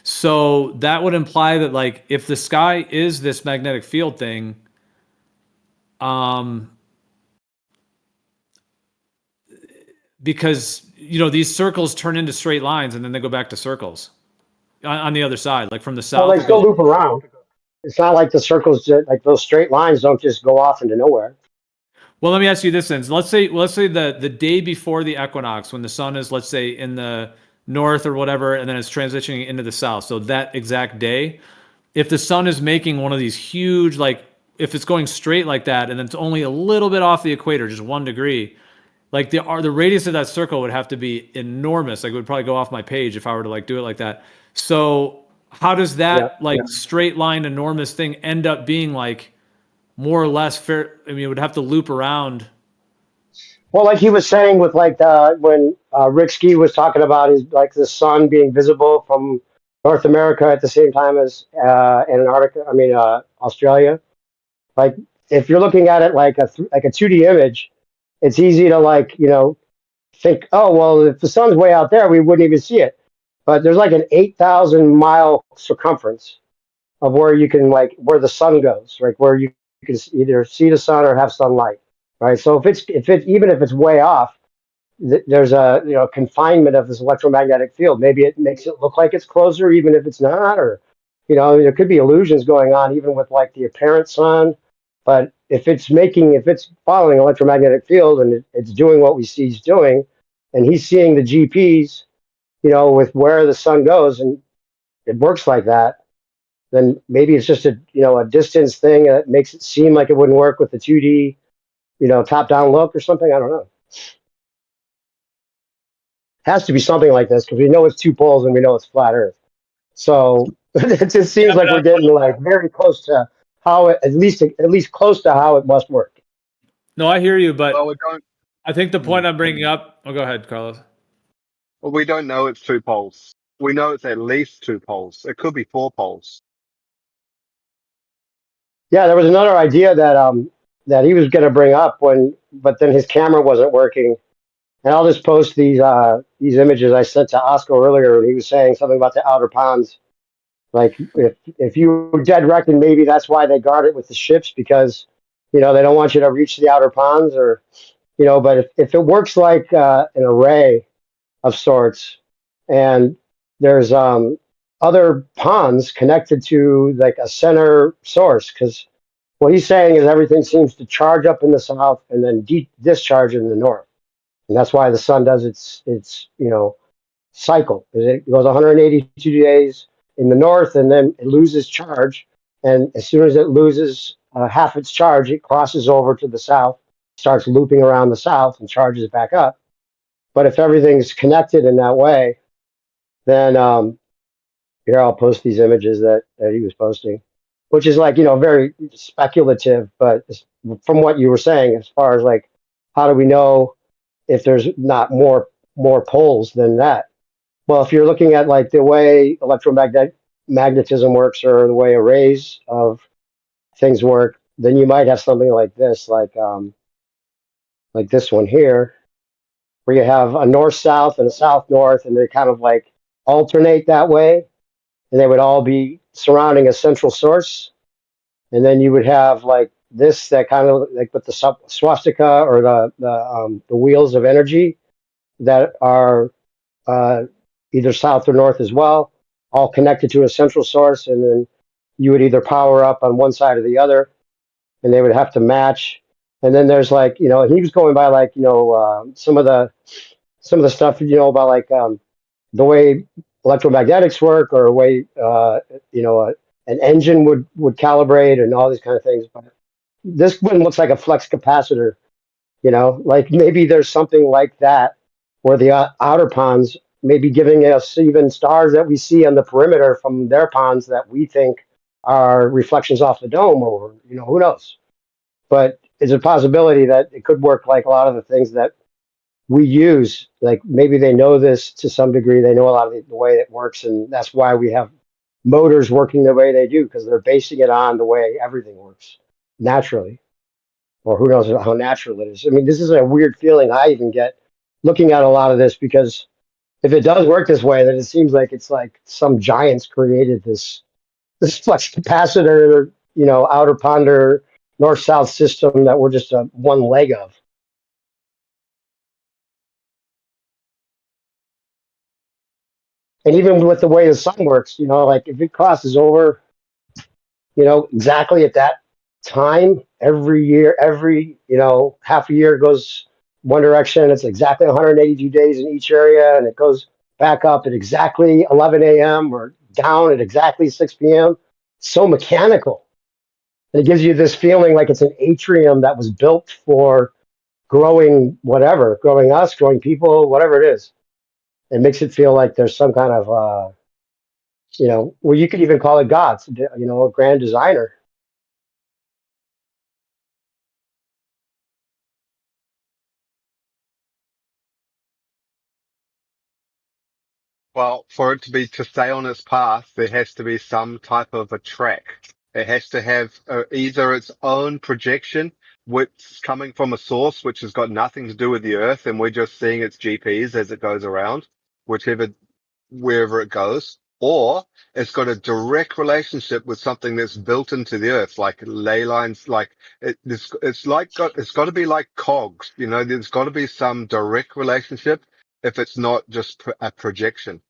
So that would imply that like if the sky is this magnetic field thing, because these circles turn into straight lines and then they go back to circles on the other side, like from the south. Well, they still loop around. It's not like the circles, like those straight lines don't just go off into nowhere. Well, let me ask you this then. Let's say the day before the equinox, when the sun is, let's say, in the north or whatever, and then it's transitioning into the south. So that exact day, if the sun is making one of these huge, like if it's going straight like that, and then it's only a little bit off the equator, just 1 degree, like the radius of that circle would have to be enormous. Like it would probably go off my page if I were to like do it like that. So how does that straight line enormous thing end up being like more or less fair? I mean, it would have to loop around. Well, like he was saying with like when Rick Ski was talking about his like the sun being visible from North America at the same time as Antarctica. I mean Australia. Like if you're looking at it like a 2D image, it's easy to like think, oh well, if the sun's way out there, we wouldn't even see it. But there's like an 8,000 mile circumference of where you can like where the sun goes, right? Where you can either see the sun or have sunlight, right? So if even if it's way off, there's a confinement of this electromagnetic field. Maybe it makes it look like it's closer, even if it's not, or there could be illusions going on even with like the apparent sun. But if it's following electromagnetic field and it's doing what we see it's doing, and he's seeing the GPs, with where the sun goes, and it works like that, then maybe it's just a distance thing that makes it seem like it wouldn't work with the 2D, top down look or something. I don't know. Has to be something like this because we know it's two poles and we know it's flat Earth. So it just seems like we're getting like very close to how it, at least close to how it must work. No, I hear you, but Well, we don't. I think the point I'm bringing up. Oh, go ahead, Carlos. Well, we don't know it's 2 poles. We know it's at least 2 poles. It could be 4 poles. Yeah, there was another idea that he was going to bring up when but then his camera wasn't working. And I'll just post these images I sent to Oscar earlier. He was saying something about the outer ponds. Like if you were dead reckon, maybe that's why they guard it with the ships, because they don't want you to reach the outer ponds, or But if it works like an array of sorts, and there's other ponds connected to like a center source, because what he's saying is everything seems to charge up in the south and then discharge in the north, and that's why the sun does its cycle. It goes 182 days in the north, and then it loses charge, and as soon as it loses half its charge, it crosses over to the south, starts looping around the south, and charges back up. But if everything's connected in that way, then here I'll post these images that he was posting, which is like very speculative. But from what you were saying, as far as like how do we know if there's not more poles than that? Well, if you're looking at like the way magnetism works, or the way arrays of things work, then you might have something like this, like this one here, where you have a north-south and a south-north, and they kind of like alternate that way, and they would all be surrounding a central source. And then you would have like this, that kind of like with the swastika, or the wheels of energy that are either south or north as well, all connected to a central source. And then you would either power up on one side or the other, and they would have to match. And then there's like, he was going by like, some of the stuff, about like the way electromagnetics work, or the way, an engine would calibrate, and all these kind of things. But this one looks like a flex capacitor, like maybe there's something like that, where the outer ponds may be giving us even stars that we see on the perimeter from their ponds that we think are reflections off the dome, or who knows. But it's a possibility that it could work like a lot of the things that we use. Like maybe they know this to some degree, they know a lot of the way it works, and that's why we have motors working the way they do, because they're basing it on the way everything works naturally. Or who knows how natural it is. I mean, this is a weird feeling I even get looking at a lot of this, because if it does work this way, then it seems like it's like some giants created this flux capacitor, outer ponder, north-south system that we're just one leg of. And even with the way the sun works, like if it crosses over, exactly at that time every year, half a year it goes one direction. It's exactly 182 days in each area, and it goes back up at exactly 11 a.m. or down at exactly 6 p.m. So mechanical. And it gives you this feeling like it's an atrium that was built for growing whatever, growing us, growing people, whatever it is. It makes it feel like there's some kind of, well, you could even call it gods, a grand designer. Well, for it to stay on its path, there has to be some type of a track. It has to have either its own projection, which is coming from a source which has got nothing to do with the Earth, and we're just seeing its GPS as it goes around, wherever it goes, or it's got a direct relationship with something that's built into the Earth, like ley lines, like it's got to be like cogs, there's got to be some direct relationship if it's not just a projection.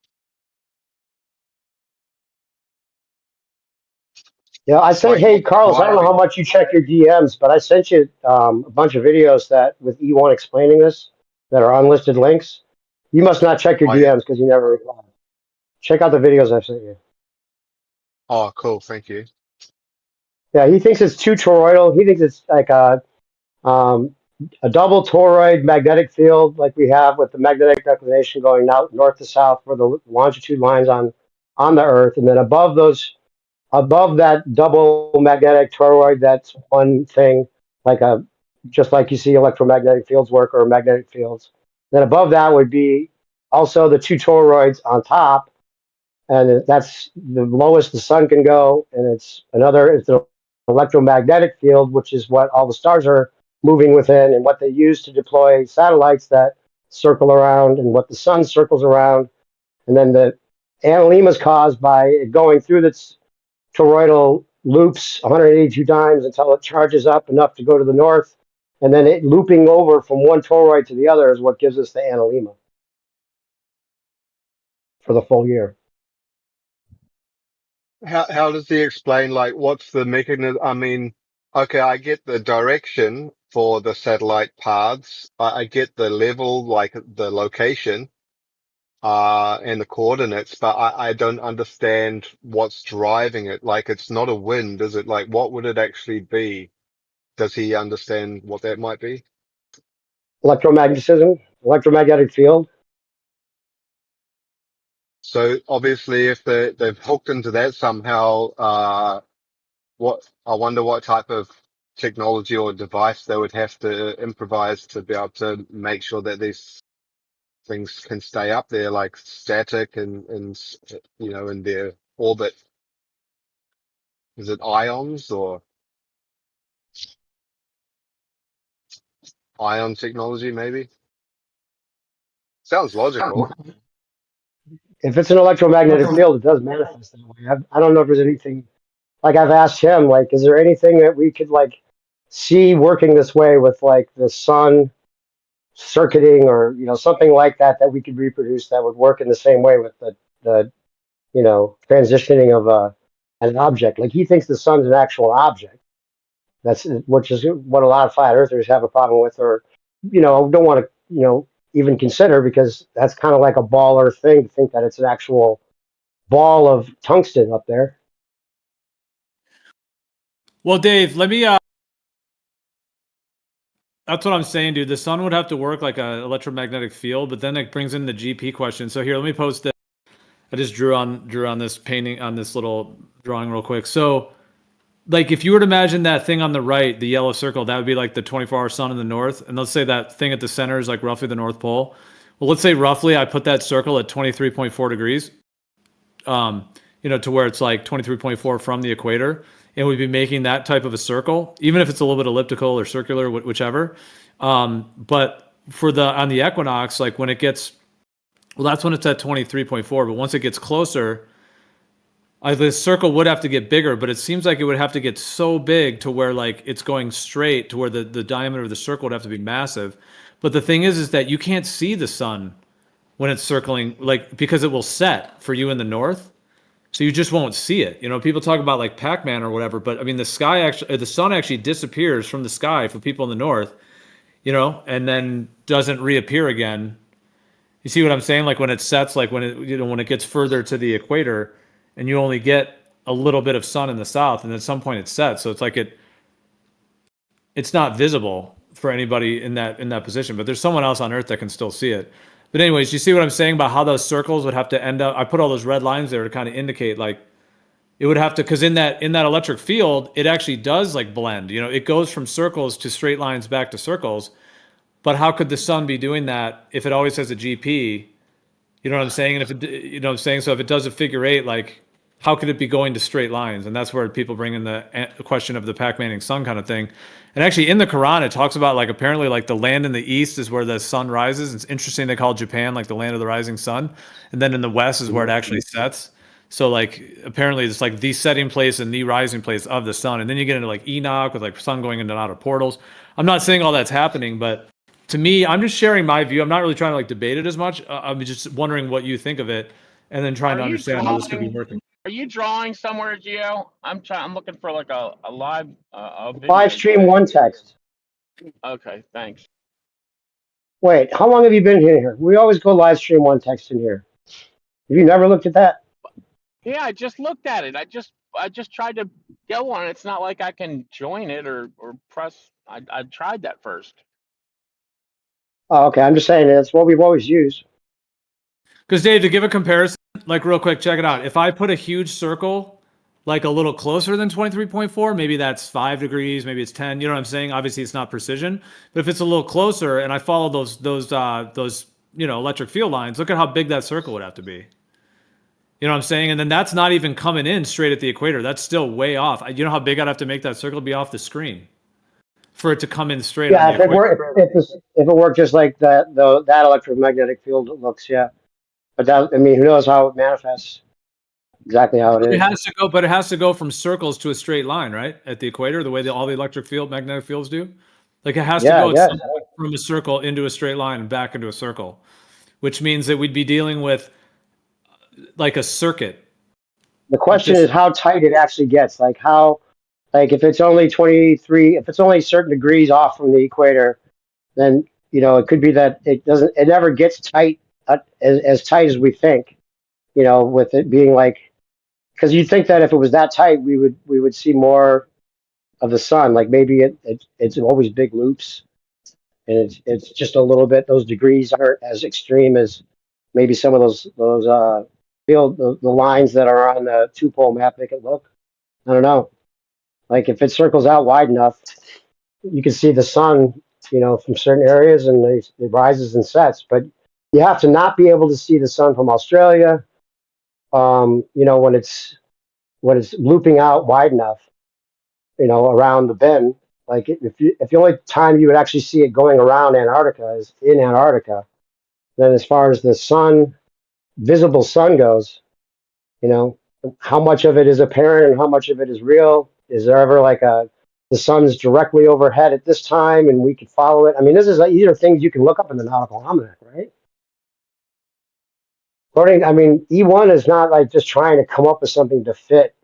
Yeah, I sent, Like hey, Carlos, I don't know how wiring. much you check your DMs, but I sent you a bunch of videos that with E1 explaining this that are unlisted links. You must not check your Oh yeah. DMs because you never reply. Check out the videos I sent you. Oh, cool. Thank you. Yeah, he thinks it's too toroidal. He thinks it's like a double toroid magnetic field, like we have with the magnetic declination going out north to south for the longitude lines on the Earth, and then above that double magnetic toroid, that's one thing, like just like you see electromagnetic fields work, or magnetic fields. Then above that would be also the two toroids on top, and that's the lowest the sun can go, and it's an electromagnetic field, which is what all the stars are moving within, and what they use to deploy satellites that circle around, and what the sun circles around. And then the analemma is caused by it going through its toroidal loops 182 times until it charges up enough to go to the north, and then it looping over from one toroid to the other is what gives us the analemma for the full year. How does he explain, like, what's the mechanism? I mean, okay, I get the direction for the satellite paths. I get the level, like the location, and the coordinates, but I don't understand what's driving it. Like, it's not a wind, is it? Like, what would it actually be? Does he understand what that might be? Electromagnetism, electromagnetic field. So obviously, if they've hooked into that somehow, I wonder what type of technology or device they would have to improvise to be able to make sure that these things can stay up there, like static and you know, in their orbit. Is it ions or ion technology? Maybe sounds logical. If it's an electromagnetic field, it does manifest that way. I don't know if there's anything, like I've asked him, like, is there anything that we could like see working this way with like the sun circuiting, or something like that, that we could reproduce that would work in the same way with the transitioning of an object. Like he thinks the sun's an actual object. Which is what a lot of flat earthers have a problem with, or don't want to even consider, because that's kind of like a baller thing to think that it's an actual ball of tungsten up there. Well, Dave, let me. That's what I'm saying, dude. The sun would have to work like an electromagnetic field, but then it brings in the GP question. So here, let me post it. I just drew on this painting, on this little drawing real quick. So, like, if you were to imagine that thing on the right, the yellow circle, that would be like the 24-hour sun in the north. And let's say that thing at the center is like roughly the North Pole. Well, let's say roughly I put that circle at 23.4 degrees, to where it's like 23.4 from the equator. And we'd be making that type of a circle, even if it's a little bit elliptical or circular, whichever. But on the equinox, like when it gets, well, that's when it's at 23.4. But once it gets closer, the circle would have to get bigger, but it seems like it would have to get so big to where like it's going straight to where the diameter of the circle would have to be massive. But the thing is that you can't see the sun when it's circling, like, because it will set for you in the north. So you just won't see it. People talk about like Pac-Man or whatever, but I mean, the sun actually disappears from the sky for people in the north, and then doesn't reappear again. You see what I'm saying? Like when it sets, like when it gets further to the equator, and you only get a little bit of sun in the south, and at some point it sets. So it's like it's not visible for anybody in that position, but there's someone else on Earth that can still see it. But anyways, you see what I'm saying about how those circles would have to end up? I put all those red lines there to kind of indicate like it would have to, because in that electric field, it actually does like blend. It goes from circles to straight lines back to circles. But how could the sun be doing that if it always has a GP? You know what I'm saying? And if it, what I'm saying? So if it does a figure eight, like how could it be going to straight lines? And that's where people bring in the question of the Pac-Maning sun kind of thing. And actually in the Quran, it talks about like apparently like the land in the east is where the sun rises. It's interesting they call Japan like the land of the rising sun. And then in the west is where it actually sets. So like apparently it's like the setting place and the rising place of the sun. And then you get into like Enoch with like sun going into and out of portals. I'm not saying all that's happening, but to me, I'm just sharing my view. I'm not really trying to like debate it as much. I'm just wondering what you think of it, and then trying to understand how this could be working. Are you drawing somewhere, Gio? I'm looking for like a live video. Live stream one text. Okay, thanks. Wait, how long have you been here? We always go live stream one text in here. Have you never looked at that? Yeah, I just looked at it. I just tried to go on it. It's not like I can join it or press. I tried that first. Oh, okay. I'm just saying that's what we've always used. Because Dave, to give a comparison, like real quick, check it out. If I put a huge circle, like a little closer than 23.4, maybe that's 5 degrees, maybe it's 10. You know what I'm saying? Obviously, it's not precision, but if it's a little closer and I follow those electric field lines, look at how big that circle would have to be. You know what I'm saying? And then that's not even coming in straight at the equator. That's still way off. You know how big I'd have to make that circle be off the screen for it to come in straight on Yeah, the if it equator. worked, if it worked just like that, that electromagnetic field looks, yeah. But that, I mean, who knows how it manifests? Exactly how it It is. has to go, but it has to go from circles to a straight line, right? At the equator, the way all the electric field, magnetic fields do. Like it has to Yeah, go I at guess. some point from a circle into a straight line and back into a circle, which means that we'd be dealing with like a circuit. The question is how tight it actually gets. Like how, like if it's only 23, if it's only certain degrees off from the equator, then it could be that it never gets tight, as tight as we think. With it being like, because you'd think that if it was that tight, we would see more of the sun. Like maybe it's always big loops, and it's just a little bit. Those degrees aren't as extreme as maybe some of those field the lines that are on the 2-pole map make it look. I don't know. Like if it circles out wide enough, you can see the sun, from certain areas, and it rises and sets. But you have to not be able to see the sun from Australia. When it's looping out wide enough, around the bend. Like if the only time you would actually see it going around Antarctica is in Antarctica, then as far as the sun, visible sun goes, how much of it is apparent and how much of it is real? Is there ever like the sun's directly overhead at this time and we could follow it? I mean, these are things you can look up in the nautical almanac, right? I mean, E1 is not like just trying to come up with something to fit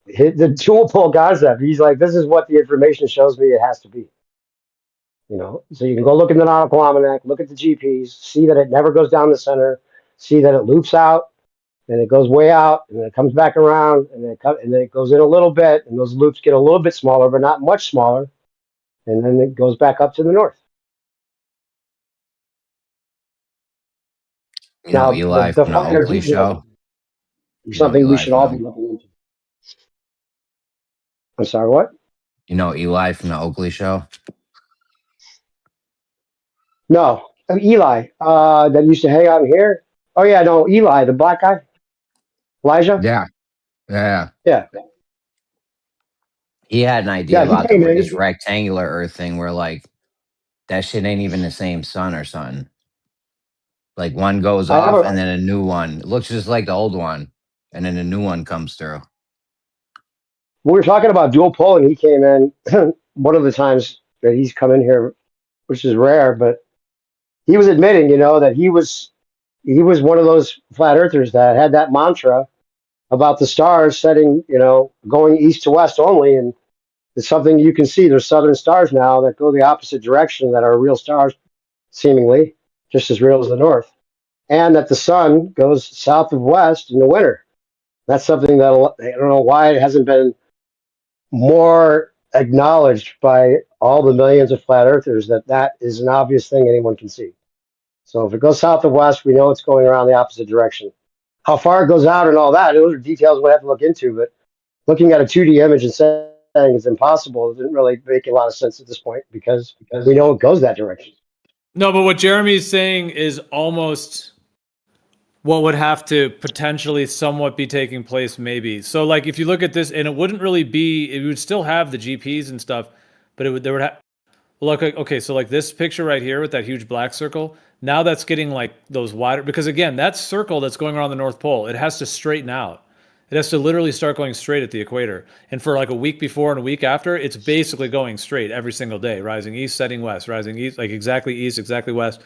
the dual pole concept. He's like, this is what the information shows me it has to be. So you can go look in the nautical almanac, look at the GPS, see that it never goes down the center, see that it loops out, and it goes way out, and then it comes back around, and then it goes in a little bit, and those loops get a little bit smaller, but not much smaller, and then it goes back up to the north. Now, Eli the from the flat Oakley Earth show. is something we should all be looking into. I'm sorry, what? Eli from the Oakley show. No, Eli, that used to hang out here. Oh yeah, no, Eli, the black guy, Elijah. Yeah. Yeah, He had an idea yeah, he about came in. this rectangular Earth thing where like that shit ain't even the same sun or something. Like one goes I have off a. and then a new one. It looks just like the old one, and then a new one comes through. We were talking about dual pole, and he came in one of the times that he's come in here, which is rare, but he was admitting, that he was one of those flat earthers that had that mantra about the stars setting, going east to west only, and it's something you can see. There's southern stars now that go the opposite direction that are real stars, seemingly just as real as the north, and that the sun goes south of west in the winter. That's something that I don't know why it hasn't been more acknowledged by all the millions of flat earthers that is an obvious thing anyone can see. So if it goes south of west, we know it's going around the opposite direction. How far it goes out and all that, those are details we'll have to look into. But looking at a 2D image and saying it's impossible doesn't really make a lot of sense at this point because we know it goes that direction. No, but what Jeremy's saying is almost what would have to potentially somewhat be taking place, maybe. So, like, if you look at this, and it wouldn't really be, it would still have the GPs and stuff, but there would have. Look, okay, so like this picture right here with that huge black circle, now that's getting like those wider, because again, that circle that's going around the North Pole, it has to straighten out. It has to literally start going straight at the equator. And for like a week before and a week after, it's basically going straight every single day, rising east, setting west, rising east, like exactly east, exactly west.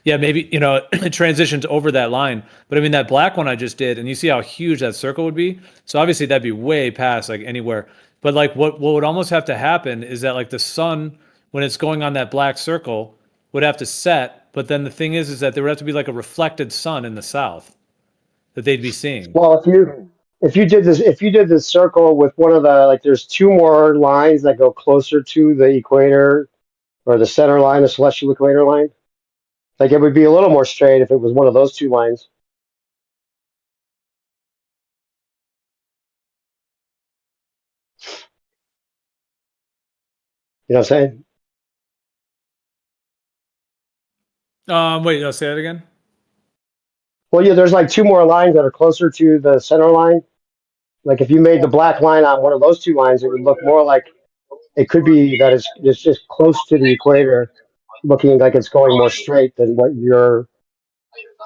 Yeah, maybe, it transitions over that line. But I mean, that black one I just did, and you see how huge that circle would be. So obviously that'd be way past like anywhere. But like what would almost have to happen is that like the sun, when it's going on that black circle, would have to set. But then the thing is that there would have to be like a reflected sun in the south that they'd be seeing. Well, if you did this circle with one of the, like, there's two more lines that go closer to the equator or the center line, the celestial equator line. Like it would be a little more straight if it was one of those two lines. You know what I'm saying? Wait, no, say that again. Well, yeah, there's like two more lines that are closer to the center line. Like if you made the black line on one of those two lines, it would look more like it could be that it's just close to the equator, looking like it's going more straight than what your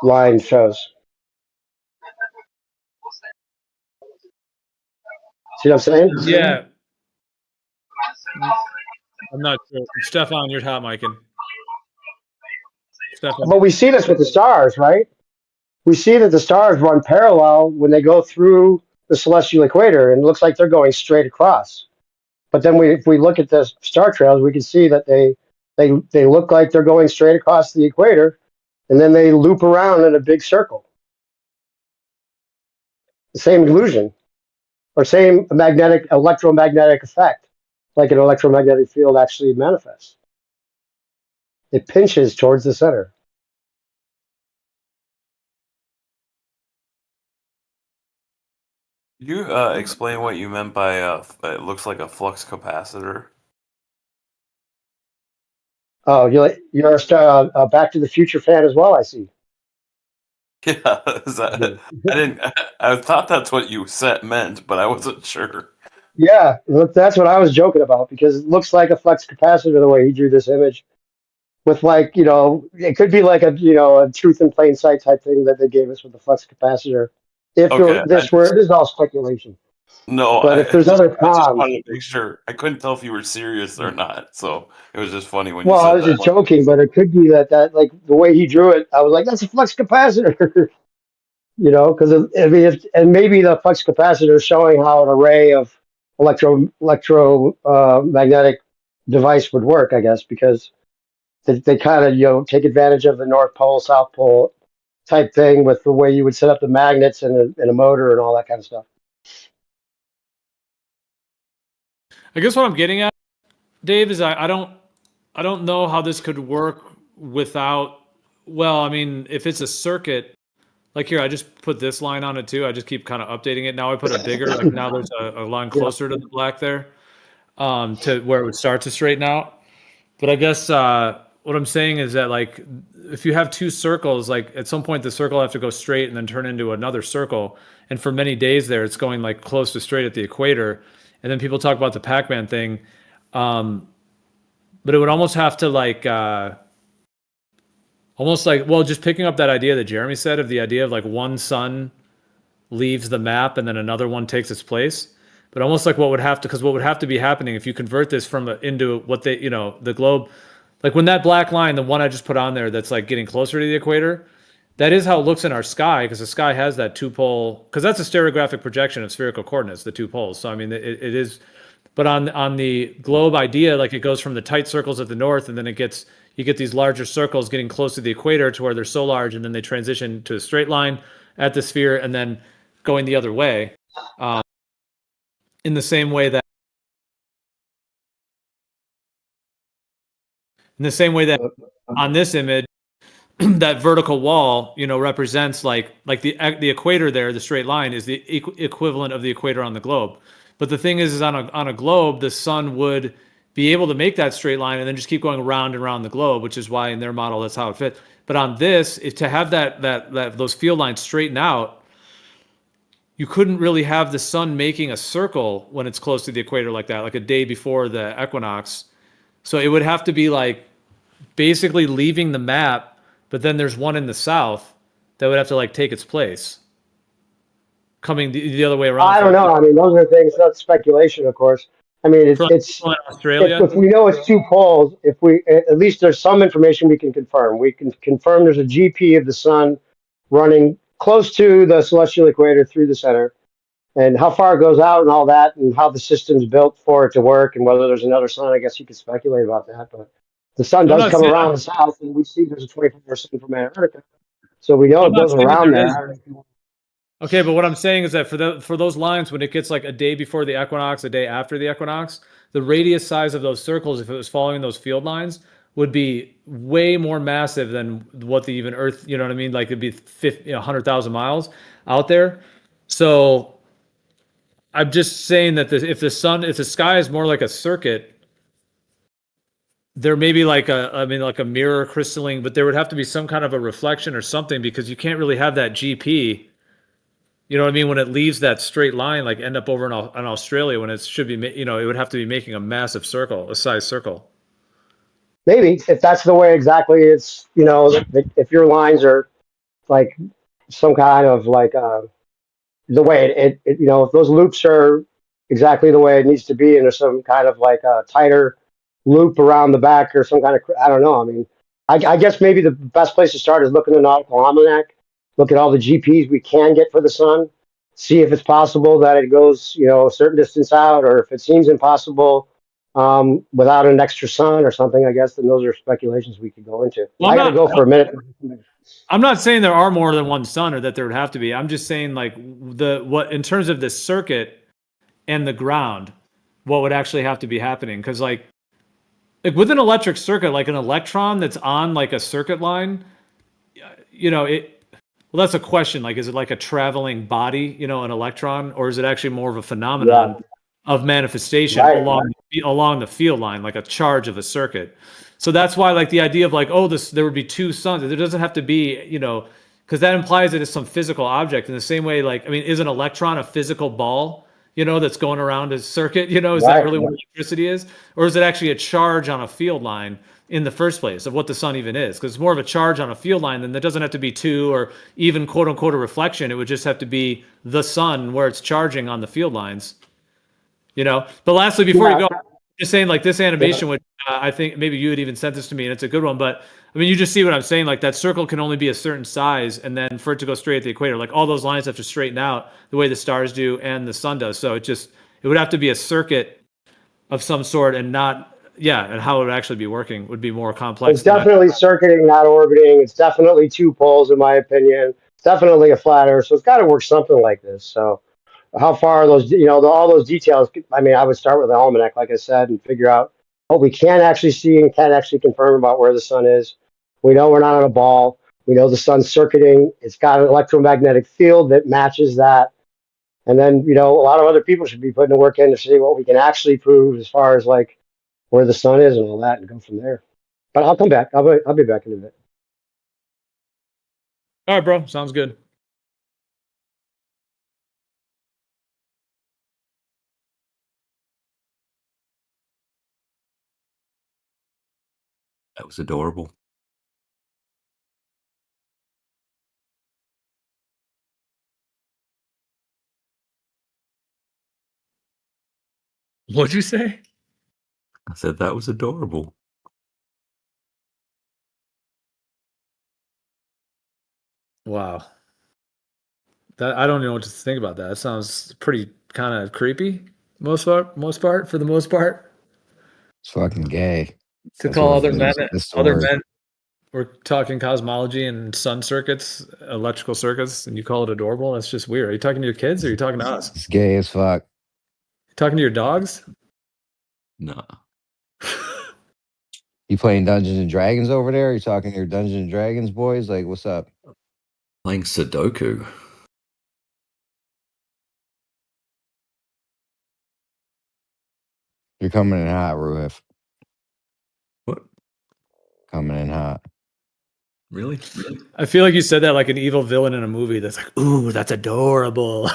line shows. See what I'm saying? Yeah. I'm not sure. Stefan, you're hot micing. Stefan. But we see this with the stars, right? We see that the stars run parallel when they go through the celestial equator, and it looks like they're going straight across. But then if we look at the star trails, we can see that they look like they're going straight across the equator, and then they loop around in a big circle. The same illusion, or same electromagnetic effect, like an electromagnetic field actually manifests. It pinches towards the center. Could you explain what you meant by it looks like a flux capacitor? Oh, you're a Back to the Future fan as well, I see. Yeah, is that, I didn't. I thought that's what you said meant, but I wasn't sure. Yeah, look, that's what I was joking about, because it looks like a flux capacitor the way he drew this image. With, like, it could be like a truth in plain sight type thing that they gave us with the flux capacitor. If Okay, this is all speculation, no, but if there's other I just comms, wanted to make sure. I couldn't tell if you were serious or not, so it was just funny when you well, I said was that. just joking, but it could be that like the way he drew it, I was like, that's a flux capacitor. Because I mean, and maybe the flux capacitor is showing how an array of magnetic device would work, I guess, because they kind of take advantage of the North Pole, South Pole type thing with the way you would set up the magnets and a motor and all that kind of stuff. I guess what I'm getting at, Dave, is I don't know how this could work without. Well, I mean, if it's a circuit, like here, I just put this line on it too. I just keep kind of updating it. Now I put a bigger, like now there's a line closer to the black there, to where it would start to straighten out. But I guess what I'm saying is that, like, if you have two circles, like at some point the circle will have to go straight and then turn into another circle. And for many days there, it's going like close to straight at the equator. And then people talk about the Pac-Man thing. But it would almost have to almost like, well, just picking up that idea that Jeremy said, of the idea of like one sun leaves the map and then another one takes its place. But almost like what would have to be happening if you convert this into what the globe, like when that black line, the one I just put on there, that's like getting closer to the equator, that is how it looks in our sky, because the sky has that two pole, because that's a stereographic projection of spherical coordinates, the two poles. So I mean, it is. But on the globe idea, like it goes from the tight circles at the north, and then you get these larger circles getting close to the equator to where they're so large, and then they transition to a straight line at the sphere, and then going the other way. In the same way that on this image, that vertical wall, represents like the equator there, the straight line is the equivalent of the equator on the globe. But the thing is on a globe, the sun would be able to make that straight line and then just keep going around and around the globe, which is why in their model that's how it fit. But on this, to have those field lines straighten out, you couldn't really have the sun making a circle when it's close to the equator like that, like a day before the equinox. So it would have to be like basically leaving the map, but then there's one in the south that would have to like take its place, coming the other way around. I don't know. I mean, those are things. That's speculation, of course. I mean, it's Australia. If we know it's two poles, if we at least there's some information we can confirm. We can confirm there's a GP of the sun running close to the celestial equator through the center, and how far it goes out and all that, and how the system's built for it to work, and whether there's another sun. I guess you could speculate about that, but the sun does come around the south, and we see there's a 24-hour sun from Antarctica, so we know it goes around there. Okay, but what I'm saying is that for those lines, when it gets like a day before the equinox, a day after the equinox, the radius size of those circles, if it was following those field lines, would be way more massive than what the even Earth, you know what I mean? Like it'd be 100,000 miles out there. So I'm just saying that if the sky is more like a circuit, there may be like a mirror crystalline, but there would have to be some kind of a reflection or something, because you can't really have that GP You know what I mean? When it leaves that straight line, like end up over in Australia when it should be, it would have to be making a massive circle, a size circle. Maybe if that's the way exactly it's, if your lines are like some kind of like the way if those loops are exactly the way it needs to be, and there's some kind of like a tighter loop around the back or some kind of, I don't know. I mean, I guess maybe the best place to start is look in the nautical almanac, look at all the GPs we can get for the sun, see if it's possible that it goes, a certain distance out, or if it seems impossible without an extra sun or something. I guess then those are speculations we could go into. Well, I got to go for a minute. I'm not saying there are more than one sun or that there would have to be. I'm just saying like what in terms of the circuit and the ground, what would actually have to be happening? Because like with an electric circuit, like an electron that's on like a circuit line, well, that's a question. Like, is it like a traveling body, an electron, or is it actually more of a phenomenon of manifestation along the field line, like a charge of a circuit? So that's why, like, the idea of like, there would be two suns. There doesn't have to be, because that implies that it's some physical object. In the same way, like, I mean, is an electron a physical ball, that's going around a circuit? Is that really what electricity is, or is it actually a charge on a field line in the first place of what the sun even is? Because it's more of a charge on a field line, then there doesn't have to be two or even quote unquote a reflection. It would just have to be the sun where it's charging on the field lines. But lastly, before you go, just saying like this animation would, I think maybe you had even sent this to me and it's a good one, but I mean, you just see what I'm saying. Like that circle can only be a certain size, and then for it to go straight at the equator, like all those lines have to straighten out the way the stars do and the sun does. So it would have to be a circuit of some sort, and not, and how it would actually be working would be more complex. It's definitely circuiting, not orbiting. It's definitely two poles, in my opinion. It's definitely a flat Earth, so it's got to work something like this. So, how far are those? All those details. I mean, I would start with the almanac, like I said, and figure out what we can actually see and can actually confirm about where the sun is. We know we're not on a ball. We know the sun's circuiting. It's got an electromagnetic field that matches that. And then, a lot of other people should be putting the work in to see what we can actually prove as far as like where the sun is and all that, and go from there. But I'll come back. I'll be back in a bit. All right, bro. Sounds good. That was adorable. What'd you say? I said that was adorable. Wow. That I don't know what to think about that. That sounds pretty kind of creepy. For the most part. It's fucking gay. To call other men, word. we're talking cosmology and sun circuits, electrical circuits, and you call it adorable. That's just weird. Are you talking to your kids or are you talking to us? It's gay as fuck. You talking to your dogs? No. You playing Dungeons and Dragons over there? You talking to your Dungeons and Dragons boys? Like, what's up? Playing Sudoku. You're coming in hot, Ruhif. What? Coming in hot. Really? I feel like you said that like an evil villain in a movie that's like, ooh, that's adorable.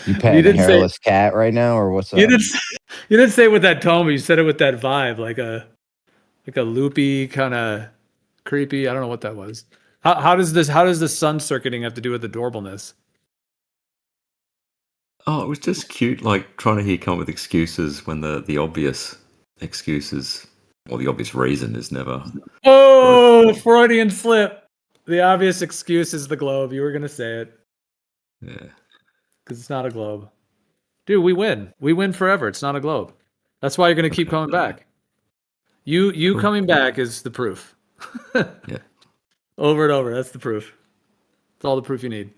You petting a hairless cat right now, or what's up? You didn't say it with that tone, but you said it with that vibe, like a loopy kind of creepy. I don't know what that was. How does the sun circuiting have to do with adorableness? Oh, it was just cute, like trying to come up with excuses when the obvious excuses, or the obvious reason is never. Oh, Freudian slip. The obvious excuse is the globe. You were gonna say it. Yeah. Because it's not a globe. Dude, we win. We win forever. It's not a globe. That's why you're gonna keep coming back. You cool. Coming back is the proof. Yeah. Over and over. That's the proof. That's all the proof you need.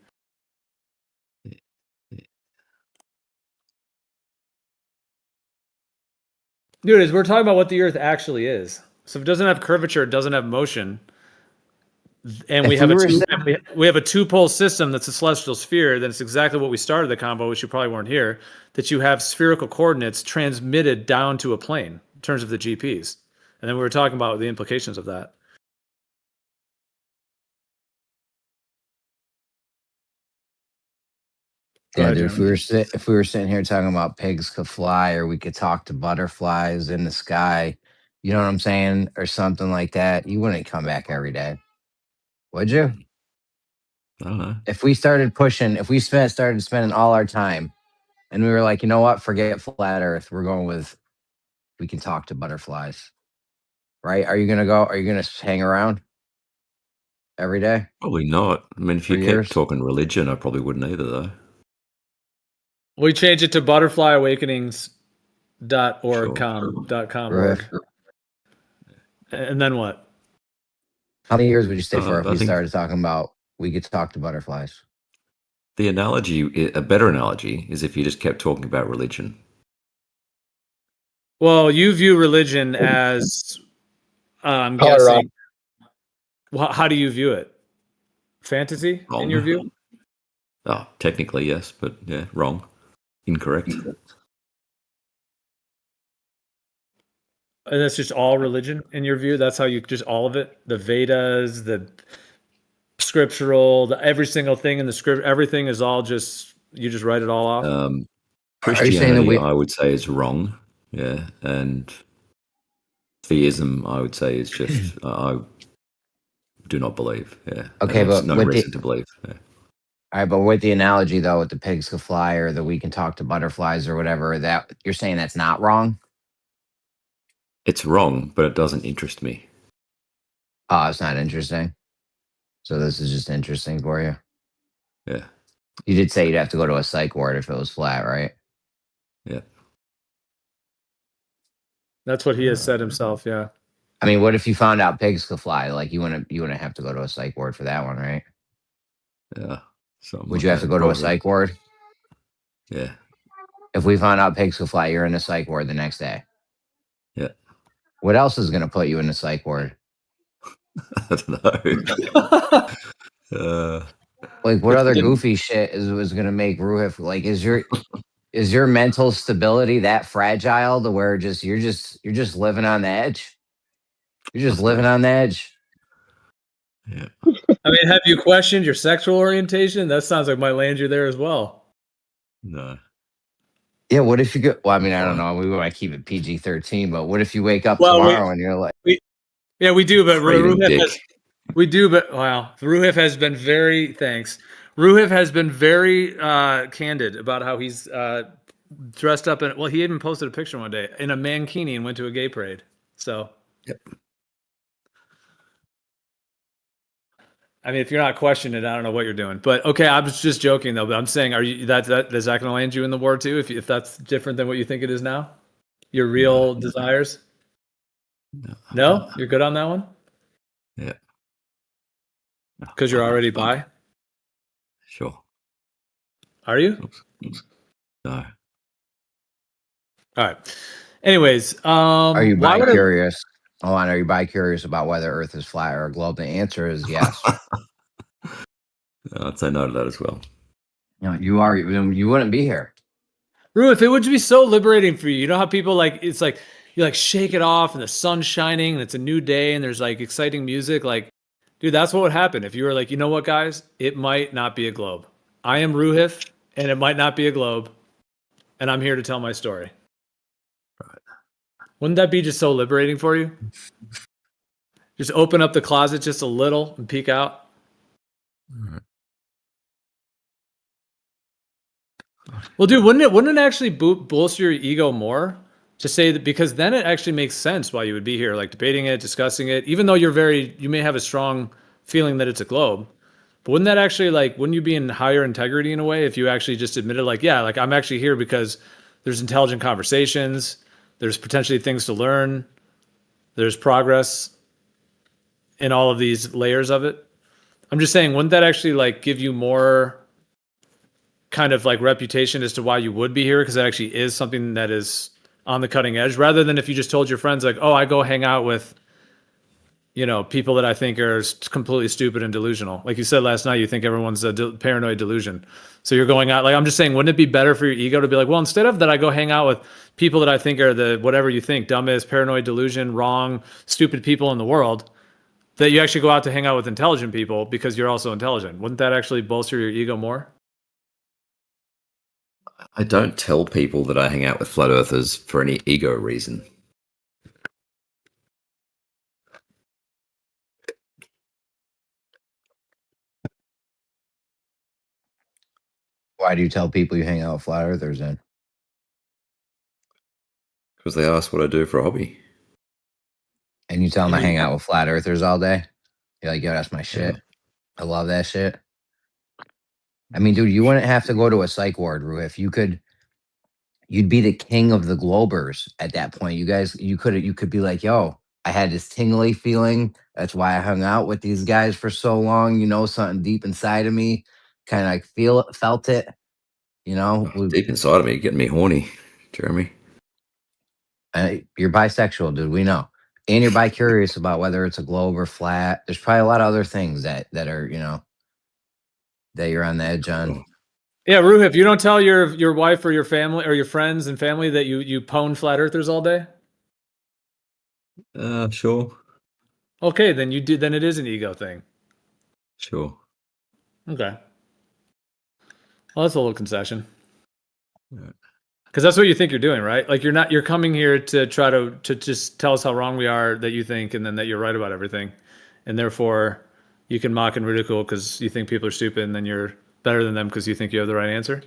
Dude, as we're talking about what the Earth actually is. So if it doesn't have curvature, it doesn't have motion. And we have a two-pole system that's a celestial sphere, then it's exactly what we started the combo, which you probably weren't here, that you have spherical coordinates transmitted down to a plane in terms of the GPs. And then we were talking about the implications of that. Go Yeah, ahead, dude. Jeremy. If we were sitting here talking about pigs could fly, or we could talk to butterflies in the sky, you know what I'm saying, or something like that, you wouldn't come back every day, would you? I don't know. If we started pushing, if we started spending all our time, and we were like, you know what, forget flat Earth, we're going with we can talk to butterflies, right? Are you gonna go? Are you gonna hang around every day Probably not. I mean, if for you kept years? talking religion, I probably wouldn't either, though. We change it to butterflyawakenings.org Sure. org. Ruth, And then what? how many years would you stay for if I we think started talking about we could talk to butterflies? the analogy, a better analogy, is if you just kept talking about religion. Well, you view religion as, I'm Color Rob. guessing. Well, how do you view it? Fantasy, in your Wrong. view? Oh, technically, yes, but yeah, wrong. Incorrect. And that's just all religion in your view? That's how you just all of it? The Vedas, the scriptural, every single thing in the script, everything is all just, you just write it all off? Are you saying that Christianity, we? I would say, is wrong. Yeah, and theism, I would say, is just I do not believe. Yeah, and Okay, there's but no with the reason to believe. Yeah. all right, but with the analogy though, with the pigs could fly or the we can talk to butterflies or whatever, that you're saying that's not wrong? It's wrong, but it doesn't interest me. Oh, it's not interesting. So this is just interesting for you. Yeah, You did say you'd have to go to a psych ward if it was flat, right? yeah. That's what he has said himself, yeah. I mean, what if you found out pigs could fly? Like you wouldn't have to go to a psych ward for that one, right? Yeah, something Would like you have to that. go to a Probably. psych ward? Yeah, If we found out pigs could fly, you're in a psych ward the next day. yeah. What else is going to put you in a psych ward? I don't know. Like, what other goofy shit is going to make Ruhif like? Is your mental stability that fragile to where you're just living on the edge? You're just living on the edge. Yeah. I mean, have you questioned your sexual orientation? That sounds like might land you there as well. No. Yeah. What if you go? Well, I mean, I don't Fine. know. We might keep it PG-13, but what if you wake up Well, tomorrow and you're like, yeah, we do, but Craving dick. we do, but wow, Ruhif has been very Ruhif has been very candid about how he's dressed up in. Well, he even posted a picture one day in a mankini and went to a gay parade. So, Yep. I mean, if you're not questioning it, I don't know what you're doing. But okay, I was just joking though. But I'm saying, are you that is that going to land you in the war too? If that's different than what you think it is now, your real desires. No, you're good on that one. Yeah. Because you're already bi. Sure. Are you? Oops. No. All right. Anyways, are you why would it, bi-curious? Hold on. Are you bi-curious about whether Earth is flat or a globe? The answer is yes. I'd say no to that as well. No, you are. You wouldn't be here. Rue, if it would be so liberating for you, you know how people like it's like you like shake it off and the sun's shining and it's a new day and there's like exciting music. Like, dude, that's what would happen if you were like, you know what, guys, it might not be a globe. I am Ruhif, and it might not be a globe, and I'm here to tell my story. Wouldn't that be just so liberating for you? Just open up the closet just a little and peek out. Well, dude, wouldn't it actually bolster your ego more to say that, because then it actually makes sense why you would be here, like debating it, discussing it, even though you may have a strong feeling that it's a globe. But wouldn't that actually wouldn't you be in higher integrity in a way if you actually just admitted yeah, like I'm actually here because there's intelligent conversations, there's potentially things to learn, there's progress in all of these layers of it. I'm just saying, wouldn't that actually give you more kind of reputation as to why you would be here, because it actually is something that is on the cutting edge, rather than if you just told your friends oh, I go hang out with people that I think are completely stupid and delusional. Like you said last night, you think everyone's a paranoid delusion. So you're going out, I'm just saying, wouldn't it be better for your ego to be well, instead of that, I go hang out with people that I think are the whatever you think, dumbest, paranoid delusion, wrong, stupid people in the world, that you actually go out to hang out with intelligent people because you're also intelligent? Wouldn't that actually bolster your ego more? I don't tell people that I hang out with flat earthers for any ego reason. Why do you tell people you hang out with flat earthers then? Because they ask what I do for a hobby. And you tell them I And you- hang out with flat earthers all day? You're like, yo, that's my shit. Yeah. I love that shit. I mean, dude, you wouldn't have to go to a psych ward, Rue. If you could, you'd be the king of the Globers at that point. You could be like, yo, I had this tingly feeling. That's why I hung out with these guys for so long. You know, something deep inside of me kind of like felt it. You know, Deep inside of me, getting me horny, Jeremy. you're bisexual, dude. We know. And you're bi-curious about whether it's a globe or flat. There's probably a lot of other things that are, you know, that you're on the edge on. Oh, Yeah, Ruh, if you don't tell your wife or your family or your friends and family that you pwn flat earthers all day, sure. okay, then you do. Then it is an ego thing. Sure. Okay. Well, that's a little concession. Yeah. Because that's what you think you're doing, right? Like you're coming here to try to just tell us how wrong we are that you think, and then that you're right about everything, and therefore you can mock and ridicule because you think people are stupid, and then you're better than them because you think you have the right answer.